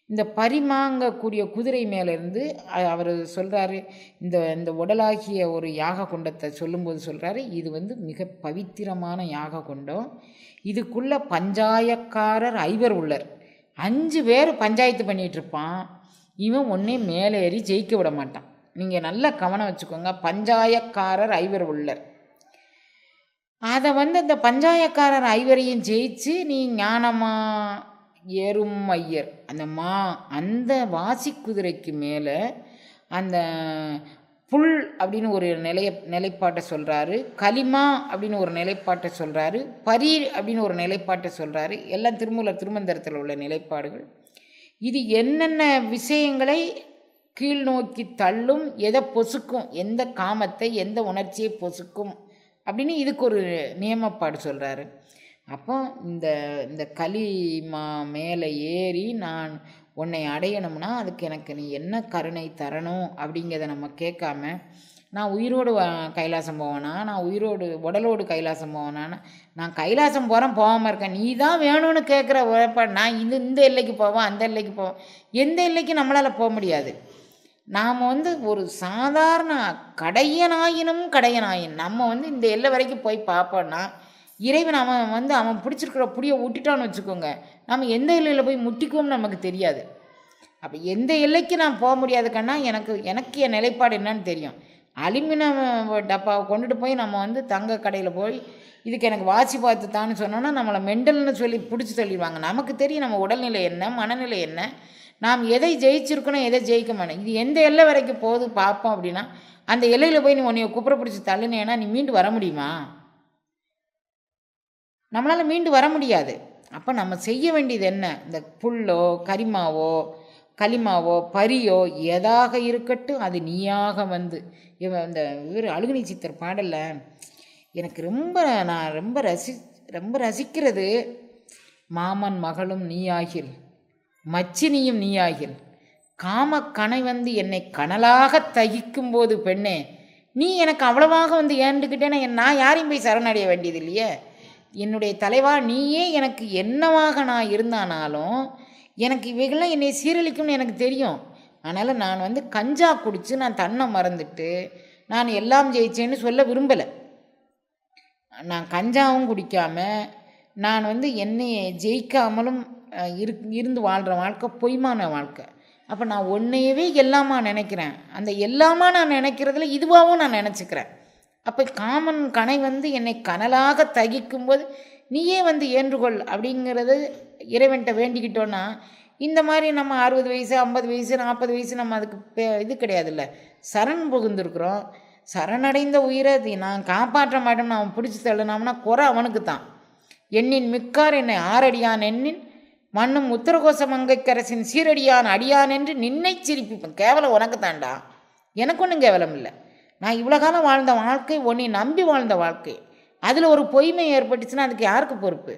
Speaker 1: இந்த பரிமாங்கக்கூடிய குதிரை மேலேருந்து அவர் சொல்கிறாரு, இந்த உடலாகிய ஒரு யாக குண்டத்தை சொல்லும்போது சொல்கிறாரு, இது மிக பவித்திரமான யாக குண்டம். இதுக்குள்ளே பஞ்சாயக்காரர் 5 உள்ளர். 5 பேர் பஞ்சாயத்து பண்ணிகிட்ருப்பான். இவன் ஒன்றே மேலே ஏறி ஜெயிக்க விட மாட்டான். நீங்கள் நல்லா கவனம் வச்சுக்கோங்க. பஞ்சாயக்காரர் 5 உள்ளர். அதை அந்த பஞ்சாயக்காரர் 5 ஜெயிச்சு நீ ஞானமா ஏறும் ஐயர் அந்த வாசி குதிரைக்கு மேலே அந்த புல் அப்படின்னு ஒரு நிலைப்பாட்டை சொல்கிறாரு, கலிமா அப்படின்னு ஒரு நிலைப்பாட்டை சொல்கிறாரு, பரி அப்படின்னு ஒரு நிலைப்பாட்டை சொல்கிறாரு. எல்லாம் திருமந்திரத்தில் உள்ள நிலைப்பாடுகள். இது என்னென்ன விஷயங்களை கீழ் நோக்கி தள்ளும், எதை பொசுக்கும், எந்த காமத்தை எந்த உணர்ச்சியை பொசுக்கும் அப்படின்னு இதுக்கு ஒரு நியமப்பாடு சொல்கிறாரு. அப்போ இந்த கலிமா மேலே ஏறி நான் உன்னை அடையணும்னா அதுக்கு எனக்கு நீ என்ன கருணை தரணும் அப்படிங்கிறத நம்ம கேட்காம நான் உயிரோடு கைலாசம் போவேனா, நான் உடலோடு கைலாசம் போவேனான்னு நான் கைலாசம் போகாமல் இருக்கேன், நீ தான் வேணும்னு கேட்குற நான் இந்த எல்லைக்கு போவேன் அந்த எல்லைக்கு போவேன். எந்த எல்லைக்கு நம்மளால் போக முடியாது. நாம் ஒரு சாதாரண கடையனாயினும் நம்ம இந்த எல்லை வரைக்கும் போய் பார்ப்போன்னா இறைவன் அவன் பிடிச்சிருக்கிற புடியை விட்டுட்டான்னு வச்சுக்கோங்க, நம்ம எந்த எல்லையில் போய் முட்டிக்குவோம்னு நமக்கு தெரியாது. அப்போ எந்த எல்லைக்கு நான் போக முடியாதுக்கன்னா எனக்கு என் நிலைப்பாடு என்னன்னு தெரியும். அலுமினியம் டப்பாவை கொண்டுட்டு போய் நம்ம தங்க கடையில் போய் இதுக்கு எனக்கு வாசி பார்த்து தான்னு சொன்னோன்னா நம்மளை மெண்டல்னு சொல்லி பிடிச்சி சொல்லிடுவாங்க. நமக்கு தெரியும் நம்ம உடல்நிலை என்ன, மனநிலை என்ன, நாம் எதை ஜெயிச்சிருக்கணும் எதை ஜெயிக்க மாட்டோம். இது எந்த எல்லை வரைக்கும் போகுது பார்ப்போம் அப்படின்னா அந்த எல்லையில் போய் நீ உன்னைய குப்புற பிடிச்சி தள்ளுனேன்னா நீ மீண்டு வர முடியுமா? நம்மளால் மீண்டு வர முடியாது. அப்போ நம்ம செய்ய வேண்டியது என்ன? இந்த புல்லோ கரிமாவோ களிமாவோ பரியோ எதாக இருக்கட்டும் அது நீயாக இந்த அழுகுனி சித்தர் பாடலில் எனக்கு நான் ரொம்ப ரசிக்கிறது, மாமன் மகளும் நீயாகில் மச்சினியும் நீயாகில் காமக்கணை என்னை கனலாக தகிக்கும் போது பெண்ணே நீ எனக்கு அவ்வளவாக ஏண்டுக்கிட்டேன்னா நான் யாரையும் போய் சரணடைய வேண்டியது இல்லையே. என்னுடைய தலைவா நீயே எனக்கு என்னவாக நான் இருந்தானாலும் எனக்கு இவைகள்லாம் என்னை சீரழிக்கும்னு எனக்கு தெரியும். அதனால் நான் கஞ்சா குடித்து நான் தன்னை மறந்துட்டு நான் எல்லாம் ஜெயிச்சேன்னு சொல்ல விரும்பலை. நான் கஞ்சாவும் குடிக்காமல் நான் என்னை ஜெயிக்காமலும் இருந்து வாழ்கிற வாழ்க்கை பொய்மான வாழ்க்கை. அப்போ நான் உன்னையவே எல்லாமா நினைக்கிறேன். அந்த எல்லாமா நான் நினைக்கிறதுல இதுவாகவும் நான் நினச்சிக்கிறேன். அப்போ காமன் கணை என்னை கனலாக தகிக்கும்போது நீயே ஏன்றுகொள் அப்படிங்கிறது இறைவன்கிட்ட வேண்டிக்கிட்டோன்னா இந்த மாதிரி நம்ம 60 வயசு 50 வயசு 40 வயசு நம்ம அதுக்கு இது கிடையாதுல்ல, சரண் புகுந்துருக்குறோம். சரணடைந்த உயிரை நான் காப்பாற்ற மாட்டோம்னு அவன் பிடிச்சி தள்ளுனாம்னா குறை அவனுக்கு தான். எண்ணின் மிக்கார் என்னை ஆறடியான் எண்ணின் மண்ணும் உத்தரகோச மங்கைக்கரசின் சீரடியான் அடியான் என்று நின்னை சிரிப்பிப்பேன். கேவலம் உனக்கு தாண்டா, எனக்கு ஒன்றும் கேவலம் இல்லை. நான் இவ்வளோ காலம் வாழ்ந்த வாழ்க்கை உன்னை நம்பி வாழ்ந்த வாழ்க்கை, அதில் ஒரு பொய்மை ஏற்பட்டுச்சுன்னா அதுக்கு யாருக்கு பொறுப்பு?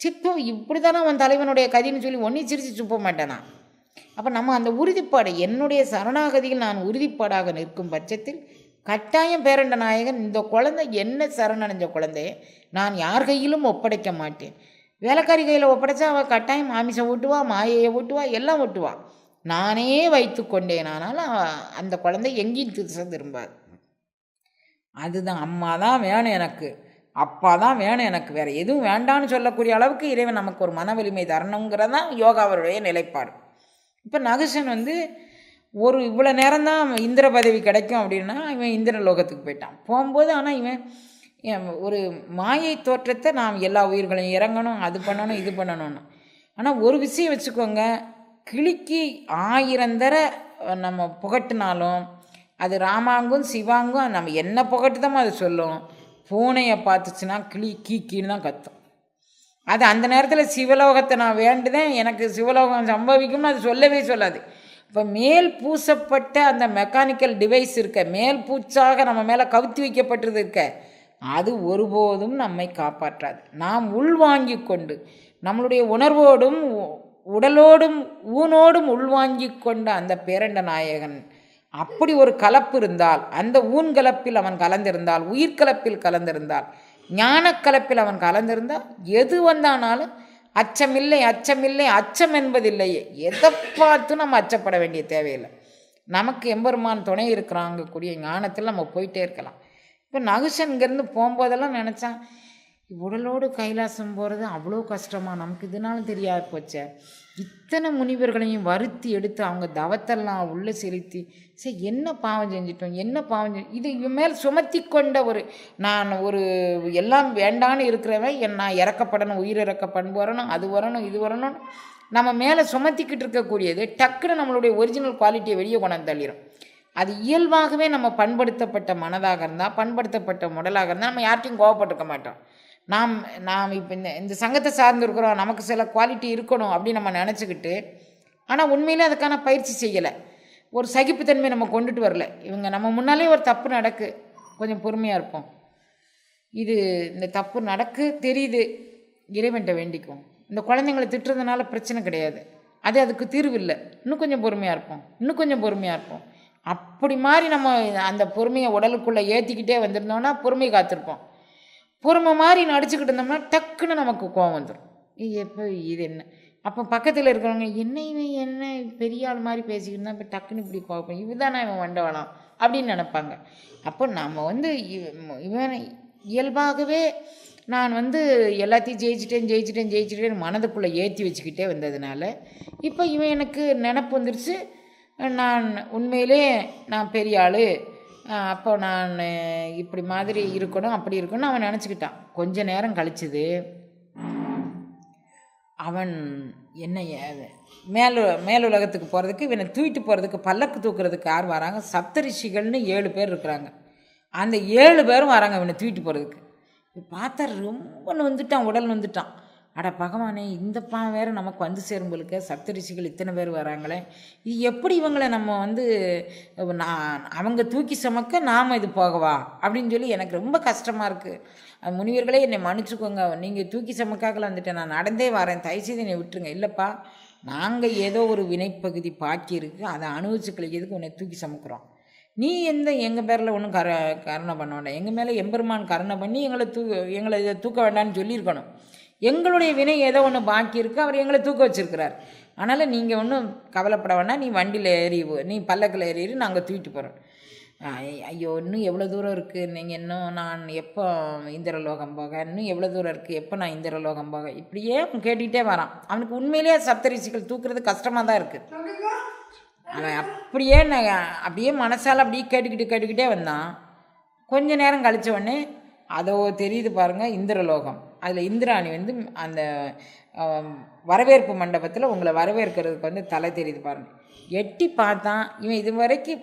Speaker 1: சிப்பம் இப்படி தானே அவன் தலைவனுடைய கதின்னு சொல்லி ஒன்றை சிரித்து சுப்ப மாட்டேனா? அப்போ நம்ம அந்த உறுதிப்பாடு என்னுடைய சரணாகதியில் நான் உறுதிப்பாடாக நிற்கும் பட்சத்தில் கட்டாயம் பேரண்ட நாயகன் இந்த குழந்தை என்ன சரணடைஞ்ச குழந்தைய நான் யார் கையிலும் ஒப்படைக்க மாட்டேன். வேலைக்காரி கையில் ஒப்படைச்சா அவள் கட்டாயம் மாமிசம் ஊட்டுவா, மாயையை ஊட்டுவா, எல்லாம் ஊட்டுவா. நானே வைத்து கொண்டேனானால் அந்த குழந்தை எங்கேயும் திசை திரும்பாது. அதுதான், அம்மா தான் வேணும் எனக்கு, அப்பா தான் வேணும் எனக்கு, வேறு எதுவும் வேண்டான்னு சொல்லக்கூடிய அளவுக்கு இறைவன் நமக்கு ஒரு மன வலிமை தரணுங்கிறதான் யோகாவருடைய நிலைப்பாடு. இப்போ நகுஷன் ஒரு இவ்வளோ நேரம்தான் இந்திர பதவி கிடைக்கும் அப்படின்னா இவன் இந்திர லோகத்துக்கு போயிட்டான். போகும்போது ஆனால் இவன் ஒரு மாயை தோற்றத்தை நாம் எல்லா உயிர்களையும் இறங்கணும், அது பண்ணணும், இது பண்ணணும்னு. ஆனால் ஒரு விஷயம் வச்சுக்கோங்க, கிளிக்கு 1000 தர நம்ம புகட்டினாலும் அது ராமாங்கும் சிவாங்கும் நம்ம என்ன புகட்டுதமோ அது சொல்லும். பூனையை பார்த்துச்சுன்னா கிளி கீக்கின்னு தான் கத்தும். அது அந்த நேரத்தில் சிவலோகத்தை நான் வேண்டுதேன், எனக்கு சிவலோகம் சம்பவிக்கும்னு அது சொல்லவே சொல்லாது. இப்போ மேல் பூசப்பட்ட அந்த மெக்கானிக்கல் டிவைஸ் இருக்க, மேல் பூச்சாக நம்ம மேலே கவுத்தி வைக்கப்பட்டது இருக்க, அது ஒருபோதும் நம்மை காப்பாற்றாது. நாம் உள்வாங்கி கொண்டு நம்மளுடைய உணர்வோடும் உடலோடும் ஊனோடும் உள்வாங்கி கொண்ட அந்த பேரண்ட நாயகன் அப்படி ஒரு கலப்பு இருந்தால், அந்த ஊன் கலப்பில் அவன் கலந்திருந்தால், உயிர்கலப்பில் கலந்திருந்தால், ஞானக்கலப்பில் அவன் கலந்திருந்தால், எது வந்தானாலும் அச்சமில்லை, அச்சமில்லை, அச்சம் என்பதில்லையே. எதை பார்த்து நம்ம அச்சப்பட வேண்டிய தேவையில்லை. நமக்கு எம்பெருமான் துணை இருக்கிறாங்க கூடிய ஞானத்தில் நம்ம போயிட்டே இருக்கலாம். இப்போ நகுஷன் இங்கேருந்து போகும்போதெல்லாம் நினச்சான், உடலோடு கைலாசம் போகிறது அவ்வளோ கஷ்டமாக, நமக்கு இதனாலும் தெரியாது போச்சே. இத்தனை முனிவர்களையும் வருத்தி எடுத்து அவங்க தவத்தெல்லாம் உள்ளே செலுத்தி, சரி என்ன பாவம் செஞ்சிட்டோம், என்ன பாவம் இது இவன் மேல் சுமத்தி கொண்ட நான் எல்லாம் வேண்டான்னு இருக்கிறவன், நான் இறக்கப்படணும், உயிர் இறக்க பண்பு வரணும், அது வரணும், இது வரணும், நம்ம மேலே சுமத்திக்கிட்டு இருக்கக்கூடியது டக்குன்னு நம்மளுடைய ஒரிஜினல் குவாலிட்டியை வெளியே கொண்டாந்து தள்ளிடும். அது இயல்பாகவே நம்ம பண்படுத்தப்பட்ட மனதாக இருந்தால், பண்படுத்தப்பட்ட உடலாக இருந்தால் நம்ம யார்ட்டையும் கோவப்பட்டிருக்க மாட்டோம். நாம் இப்போ இந்த சங்கத்தை சார்ந்து இருக்கிறோம், நமக்கு சில குவாலிட்டி இருக்கணும் அப்படின்னு நம்ம நினச்சிக்கிட்டு, ஆனால் உண்மையிலே அதுக்கான பயிற்சி செய்யலை, ஒரு சகிப்புத்தன்மை நம்ம கொண்டுட்டு வரல. இவங்க நம்ம முன்னாலே ஒரு தப்பு நடக்கு, கொஞ்சம் பொறுமையாக இருப்போம். இந்த தப்பு நடக்கு தெரியுது, இறைவன்கிட்ட வேண்டிக்கும். இந்த குழந்தைங்களை திட்டுறதுனால பிரச்சனை கிடையாது, அதுக்கு தீர்வு இல்லை. இன்னும் கொஞ்சம் பொறுமையாக இருப்போம், இன்னும் கொஞ்சம் பொறுமையாக இருப்போம். அப்படி மாதிரி நம்ம அந்த பொறுமையை உடலுக்குள்ளே ஏற்றிக்கிட்டே வந்திருந்தோம்னா பொறுமையை காத்திருப்போம். பொறுமை மாதிரி நடிச்சுக்கிட்டு இருந்தோம்னா டக்குன்னு நமக்கு கோவம் வந்துடும். எப்போ இது என்ன, அப்போ பக்கத்தில் இருக்கிறவங்க என்ன பெரிய ஆள் மாதிரி பேசிக்கிட்டு இருந்தால் இப்போ டக்குன்னு இப்படி கோவம், இதுதானே இவன் வண்டவலாம் அப்படின்னு நினைப்பாங்க. அப்போ நம்ம இவன் இயல்பாகவே நான் எல்லாத்தையும் ஜெயிச்சிட்டேன் மனதுக்குள்ளே ஏற்றி வச்சுக்கிட்டே வந்ததுனால இப்போ இவன் எனக்கு நினப்பு வந்துருச்சு, நான் உண்மையிலே நான் பெரிய ஆள், அப்போ நான் இப்படி மாதிரி இருக்கணும், அப்படி இருக்கணும் அவன் நினச்சிக்கிட்டான். கொஞ்ச நேரம் கழிச்சது அவன் மேலுலகத்துக்கு போகிறதுக்கு, இவனை தூக்கிட்டு போகிறதுக்கு, பல்லக்கு தூக்குறதுக்கு யார் வராங்க, சப்தரிஷிகள்னு 7 பேர் இருக்கிறாங்க. அந்த 7 பேரும் வராங்க இவனை தூக்கிட்டு போகிறதுக்கு. பார்த்தா ரொம்ப வந்துட்டான், உடல் வந்துட்டான். அட பகவானே, இந்த பாவம் வேறு நமக்கு சேரும்பளுக்கு சப்தரிஷிகள் இத்தனை பேர் வராங்களே, இது எப்படி இவங்களை நம்ம அவங்க தூக்கி சுமக்க நாம் இது போகவா அப்படின்னு சொல்லி எனக்கு ரொம்ப கஷ்டமாக இருக்குது. முனிவர்களே என்னை மன்னிச்சுக்கோங்க, நீங்கள் தூக்கி சுமக்காக்கல வந்துட்டேன், நான் நடந்தே வரேன், தயவுசெய்து என்னை விட்டுருங்க. இல்லைப்பா, நாங்கள் ஏதோ ஒரு வினைப்பகுதி பாக்கி இருக்குது, அதை அனுபவிச்சு கழிக்கிறதுக்கு உன்னை தூக்கி சுமக்கிறோம். நீ எங்கள் பேரில் ஒன்றும் கருணை பண்ண வேண்டாம், எங்கள் மேலே எம்பெருமான் கருணை பண்ணி எங்களை இதை தூக்க வேண்டான்னு சொல்லியிருக்கணும். எங்களுடைய வினை ஏதோ ஒன்று பாக்கி இருக்குது, அவர் எங்களை தூக்க வச்சுருக்கிறார். அதனால் நீங்கள் ஒன்றும் கவலைப்பட வேண்டாம், நீ வண்டியில் ஏறி, நீ பல்லக்கில் ஏறி நாங்கள் தூக்கிட்டு போகிறோம். ஐயோ, இன்னும் எவ்வளோ தூரம் இருக்குது, நீங்கள் நான் எப்போ இந்திரலோகம் போக, இன்னும் எவ்வளோ தூரம் இருக்குது, எப்போ நான் இந்திரலோகம் போக, இப்படியே கேட்டுக்கிட்டே வரான். அவனுக்கு உண்மையிலேயே சப்தரிஷிகள் தூக்குறது கஷ்டமாக தான் இருக்குது. அவன் அப்படியே மனசால் அப்படியே கேட்டுக்கிட்டே வந்தான். கொஞ்ச நேரம் கழித்த உடனே அதோ தெரியுது பாருங்கள் இந்திரலோகம். அதில் இந்திராணி அந்த வரவேற்பு மண்டபத்தில் உங்களை வரவேற்கிறதுக்கு தலை தெரியுது பாருங்கள். எட்டி பார்த்தான். இவன் இது வரைக்கும்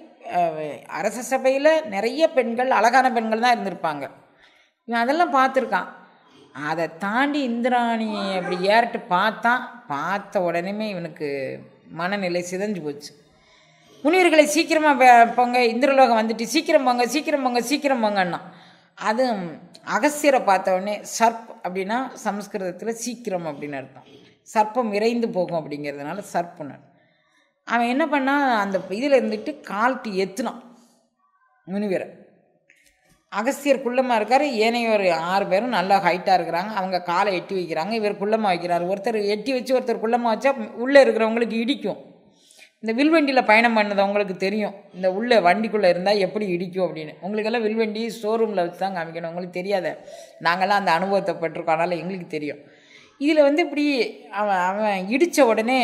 Speaker 1: அரச சபையில் நிறைய பெண்கள், அழகான பெண்கள் தான் இருந்திருப்பாங்க. இவன் அதெல்லாம் பார்த்துருக்கான். அதை தாண்டி இந்திராணி அப்படி ஏறிட்டு பார்த்த உடனே இவனுக்கு மனநிலை சிதைஞ்சு போச்சு. முனிவர்களை சீக்கிரமாக போங்க, இந்திரலோகம் வந்துட்டு, சீக்கிரம் போங்கன்னா அது அகஸ்தியரை பார்த்த உடனே சர்ப் அப்படின்னா சமஸ்கிருதத்தில் சீக்கிரம் அப்படின்னு அர்த்தம். சர்ப்பம் விரைந்து போகும் அப்படிங்கிறதுனால சர்ப்புன்னு. அவன் என்ன பண்ணான், அந்த இதில் இருந்துட்டு கால்ட்டு எத்துனான் முனிவரை. அகஸ்தியர் குள்ளமாக இருக்கார், ஏனைய ஒரு 6 பேரும் நல்லா ஹைட்டாக இருக்கிறாங்க, அவங்க காலை எட்டி வைக்கிறாங்க, இவர் குள்ளமாக வைக்கிறார். ஒருத்தர் எட்டி வச்சு ஒருத்தர் குள்ளமாக வச்சா உள்ளே இருக்கிறவங்களுக்கு இடிக்கும். இந்த வில்வண்டியில் பயணம் பண்ணது உங்களுக்கு தெரியும். இந்த உள்ள வண்டிக்குள்ளே இருந்தால் எப்படி இடிக்கும் அப்படின்னு. உங்களுக்கெல்லாம் வில்வண்டி ஸ்டோரூமில் வச்சு தான் காமிக்கணும், உங்களுக்கு தெரியாத. நாங்கள்லாம் அந்த அனுபவத்தை பட்டிருக்கோம், அதனால் எங்களுக்கு தெரியும். இதில் வந்து இப்படி அவன் இடித்த உடனே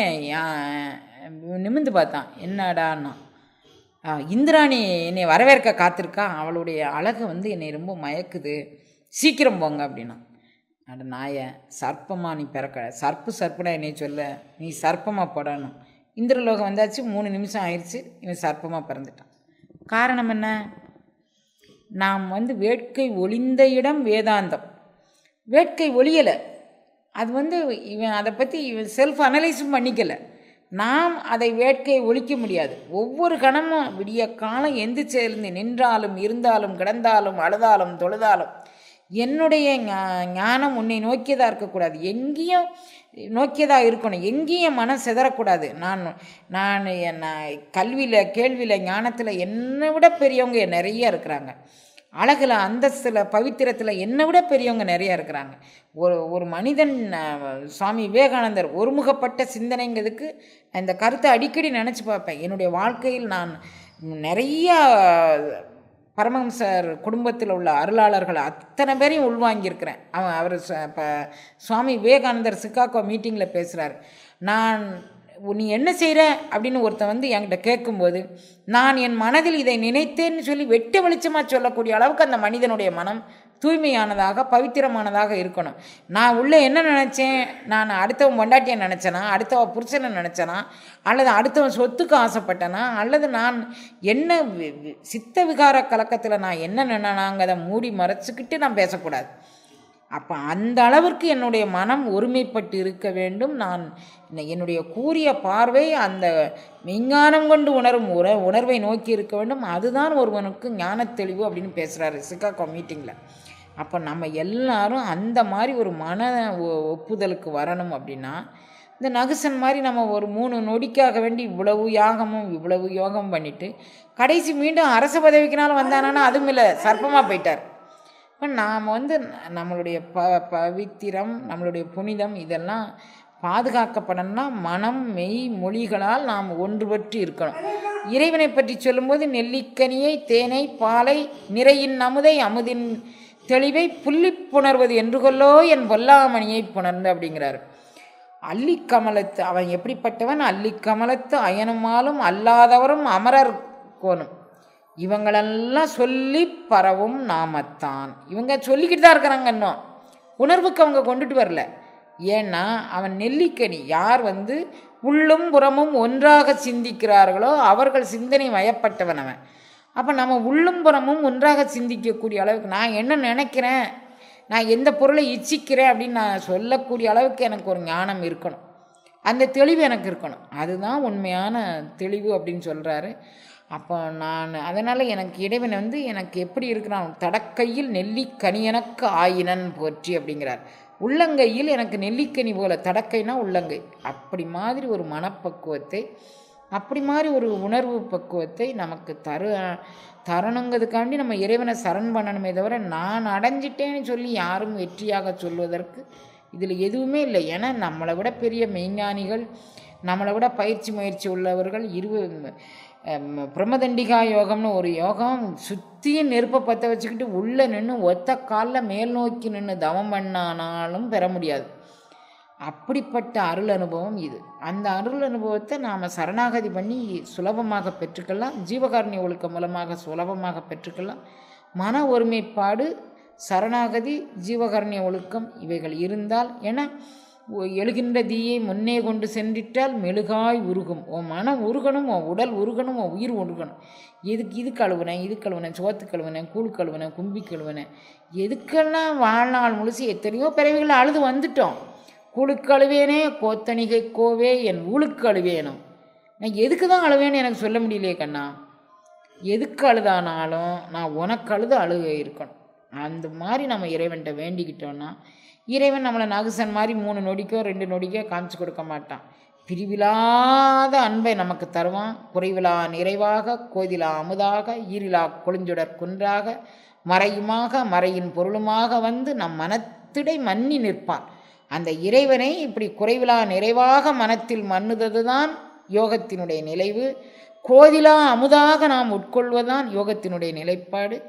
Speaker 1: நிமிர்ந்து பார்த்தான். என்னடான்னா, இந்திராணி என்னை வரவேற்க காத்திருக்கா, அவளுடைய அழகு வந்து என்னை ரொம்ப மயக்குது, சீக்கிரம் போங்க அப்படின்னா. அட நாய, சர்ப்பமாக நீ பிறக்க, சர்ப்புனா என்னை சொல்ல, நீ சர்ப்பமாக போடணும். இந்திரலோகம் வந்தாச்சு, 3 நிமிஷம் ஆயிடுச்சு, இவன் சர்ப்பமாக பிறந்துட்டான். காரணம் என்ன? நாம் வந்து வேட்கை ஒளிந்த இடம் வேதாந்தம். வேட்கை ஒளியலை, அது வந்து இவன் அதை பற்றி இவன் செல்ஃப் அனலைஸும் பண்ணிக்கலை. நாம் அதை வேட்கையை ஒழிக்க முடியாது. ஒவ்வொரு கணமும் விடிய காலம் எந்திரிச்சிருந்து நின்றாலும் இருந்தாலும் கிடந்தாலும் அழுதாலும் தொழுதாலும் என்னுடைய ஞானம் உன்னை நோக்கியதாக இருக்கக்கூடாது, எங்கேயும் நோக்கியதாக இருக்கணும், எங்கேயும் மனம் சிதறக்கூடாது. நான் கல்வியில் கேள்வியில் ஞானத்தில் என்னை விட பெரியவங்க நிறைய இருக்கிறாங்க, அழகில் அந்தஸ்தில் பவித்திரத்தில் என்னை விட பெரியவங்க நிறையா இருக்கிறாங்க. ஒரு மனிதன், சுவாமி விவேகானந்தர் ஒருமுகப்பட்ட சிந்தனைங்கிறதுக்கு இந்த கருத்தை அடிக்கடி நினச்சி பார்ப்பேன். என்னுடைய வாழ்க்கையில் நான் நிறையா பரமஹம்சர் குடும்பத்தில் உள்ள அருளாளர்கள் அத்தனை பேரையும் உள்வாங்கியிருக்கிறேன். அவர் இப்போ சுவாமி விவேகானந்தர் சிகாகோ மீட்டிங்கில் பேசுகிறார். நீ என்ன செய்கிற அப்படின்னு ஒருத்தன் வந்து என்கிட்ட கேட்கும்போது, நான் என் மனதில் இதை நினைத்தேன்னு சொல்லி வெட்ட வெளிச்சமாக சொல்லக்கூடிய அளவுக்கு அந்த மனிதனுடைய மனம் தூய்மையானதாக பவித்திரமானதாக இருக்கணும். நான் உள்ளே என்ன நினச்சேன், நான் அடுத்தவன் பொண்டாட்டியை நினச்சேனா, அடுத்தவன் புருஷனை நினச்சேனா, அல்லது அடுத்தவன் சொத்துக்கு ஆசைப்பட்டேனா, அல்லது நான் என்ன சித்த விகார கலக்கத்தில் நான் என்ன நினைனாங்கிறத மூடி மறைச்சிக்கிட்டு நான் பேசக்கூடாது. அப்போ அந்த அளவிற்கு என்னுடைய மனம் ஒருமைப்பட்டு இருக்க வேண்டும். நான் என்னுடைய கூறிய பார்வை அந்த விஞ்ஞானம் கொண்டு உணரும் உணர்வை நோக்கி இருக்க வேண்டும். அதுதான் ஒருவனுக்கு ஞான தெளிவு அப்படின்னு பேசுகிறாரு சிகாகோ மீட்டிங்கில். அப்போ நம்ம எல்லாரும் அந்த மாதிரி ஒரு மன ஒப்புதலுக்கு வரணும். அப்படின்னா இந்த நகுசன் மாதிரி நம்ம ஒரு 3 நொடிக்காக வேண்டி இவ்வளவு யாகமும் இவ்வளவு யோகமும் பண்ணிவிட்டு கடைசி மீண்டும் அரச பதவிக்குனாலும் வந்தானா அதுவும் இல்லை, சர்ப்பமாக போயிட்டார். இப்போ நாம் வந்து நம்மளுடைய பவித்திரம், நம்மளுடைய புனிதம் இதெல்லாம் பாதுகாக்கப்படணும்னா மனம் மெய் மொழிகளால் நாம் ஒன்றுபட்டு இருக்கணும். இறைவனை பற்றி சொல்லும்போது நெல்லிக்கனியை தேனை பாலை நிறையின் அமுதை அமுதின் தெளிவை புள்ளி புணர்வது என்று கொல்லோ என் பொல்லாமணியை புணர்ந்து அப்படிங்கிறார். அல்லிக்கமலத்து அவன் எப்படிப்பட்டவன்? அல்லிக்கமலத்து அயனுமாலும் அல்லாதவரும் அமரர் கோணும், இவங்களெல்லாம் சொல்லி பரவும் நாமத்தான். இவங்க சொல்லிக்கிட்டு தான் இருக்கிறாங்க, இன்னும் உணர்வுக்கு அவங்க கொண்டுட்டு வரல. ஏன்னா அவன் நெல்லிக்கனி. யார் வந்து உள்ளும் புறமும் ஒன்றாக சிந்திக்கிறார்களோ அவர்கள் சிந்தனை வயப்பட்டவன் அவன். அப்போ நம்ம உள்ளும் புறமும் ஒன்றாக சிந்திக்கக்கூடிய அளவுக்கு நான் என்ன நினைக்கிறேன், நான் எந்த பொருளை இச்சிக்கிறேன் அப்படின்னு நான் சொல்லக்கூடிய அளவுக்கு எனக்கு ஒரு ஞானம் இருக்கணும், அந்த தெளிவு எனக்கு இருக்கணும். அதுதான் உண்மையான தெளிவு அப்படின்னு சொல்கிறாரு. அப்போ நான் அதனால் எனக்கு இறைவன் வந்து எனக்கு எப்படி இருக்கிறான், தடக்கையில் நெல்லிக்கனி எனக்கு ஆயினன் போற்றி அப்படிங்கிறார். உள்ளங்கையில் எனக்கு நெல்லிக்கனி போல, தடக்கைனா உள்ளங்கை, அப்படி மாதிரி ஒரு மனப்பக்குவத்தை, அப்படி மாதிரி ஒரு உணர்வு பக்குவத்தை நமக்கு தரணுங்கிறதுக்காண்டி நம்ம இறைவனை சரண் பண்ணணுமே தவிர நான் அடைஞ்சிட்டேன்னு சொல்லி யாரும் வெற்றியாக சொல்வதற்கு இதில் எதுவுமே இல்லை. ஏன்னா நம்மளை விட பெரிய மெய்ஞானிகள், நம்மளை விட பயிற்சி முயற்சி உள்ளவர்கள் பிரம்மதண்டிகா யோகம்னு ஒரு யோகம், சுற்றியும் நெருப்பை பற்ற வச்சுக்கிட்டு உள்ளே நின்று ஒத்த காலில் மேல் நோக்கி நின்று தவம் பண்ணானாலும் பெற முடியாது. அப்படிப்பட்ட அருள் அனுபவம் இது. அந்த அருள் அனுபவத்தை நாம் சரணாகதி பண்ணி சுலபமாக பெற்றுக்கலாம், ஜீவகாருண்ய ஒழுக்கம் மூலமாக சுலபமாக பெற்றுக்கலாம். மன ஒருமைப்பாடு, சரணாகதி, ஜீவகாருண்ய ஒழுக்கம் இவைகள் இருந்தால், ஏன்னா எழுகின்ற தீயை முன்னே கொண்டு சென்றிட்டால் மெழுகாய் உருகும். உன் மனம் உருகணும், உன் உடல் உருகணும், உன் உயிர் உருகணும். இது கழுவுனேன், இது கழுவுனேன், சோத்து கழுவுனேன், கூழ் கழுவுனேன், கும்பி கழுவுனேன், எதுக்கெல்லாம் வாழ்நாள் முழுசு எத்தனையோ பிறவிகளை அழுது வந்துட்டோம். கூழுக்கு அழுவேனே கோத்தணிகை கோவே என் ஊழுக்கு அழுவேனும். நான் எதுக்கு தான் அழுவேன்னு எனக்கு சொல்ல முடியலையே கண்ணா. எதுக்கு அழுதானாலும் நான் உனக்கு அழுது அழுக இருக்கணும். அந்த மாதிரி நம்ம இறைவன்கிட்ட வேண்டிக்கிட்டோன்னா இறைவன் நம்மளை நகுசன் மாதிரி 3 நொடிக்கோ 2 நொடிக்கோ காமிச்சு கொடுக்க மாட்டான். பிரிவிலாத அன்பை நமக்கு தருவான். குறைவிலா நிறைவாக, கோதிலா அமுதாக, ஈரிலா கொழுஞ்சுடர் குன்றாக, மறையுமாக மறையின் பொருளுமாக வந்து நம் மனத்திடை மன்னி நிற்பான். அந்த இறைவனை இப்படி குறைவிலா நிறைவாக மனத்தில் மன்னுவது தான் யோகத்தினுடைய நிலைவு. கோதிலா அமுதாக நாம் உட்கொள்வதுதான் யோகத்தினுடைய நிலைப்பாடு.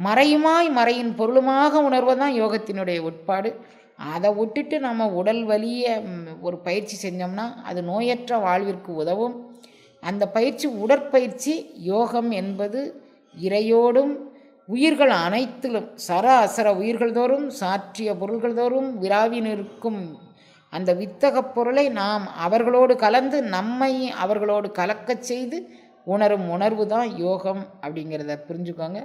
Speaker 1: மறையுமாய் மறையின் பொருளுமாக உணர்வதுதான் யோகத்தினுடைய உட்பாடு. அதை விட்டுட்டு நம்ம உடல் வலிய ஒரு பயிற்சி செஞ்சோம்னா அது நோயற்ற வாழ்விற்கு உதவும். அந்த பயிற்சி உடற்பயிற்சி. யோகம் என்பது இறையோடும் உயிர்கள் அனைத்திலும் சர அசர உயிர்கள் தோறும் சாற்றிய பொருள்கள் தோறும் விராவி நிற்கும் அந்த வித்தகப் பொருளை நாம் அவர்களோடு கலந்து நம்மை அவர்களோடு கலக்கச் செய்து உணரும் உணர்வு தான் யோகம் அப்படிங்கிறத புரிஞ்சுக்கோங்க.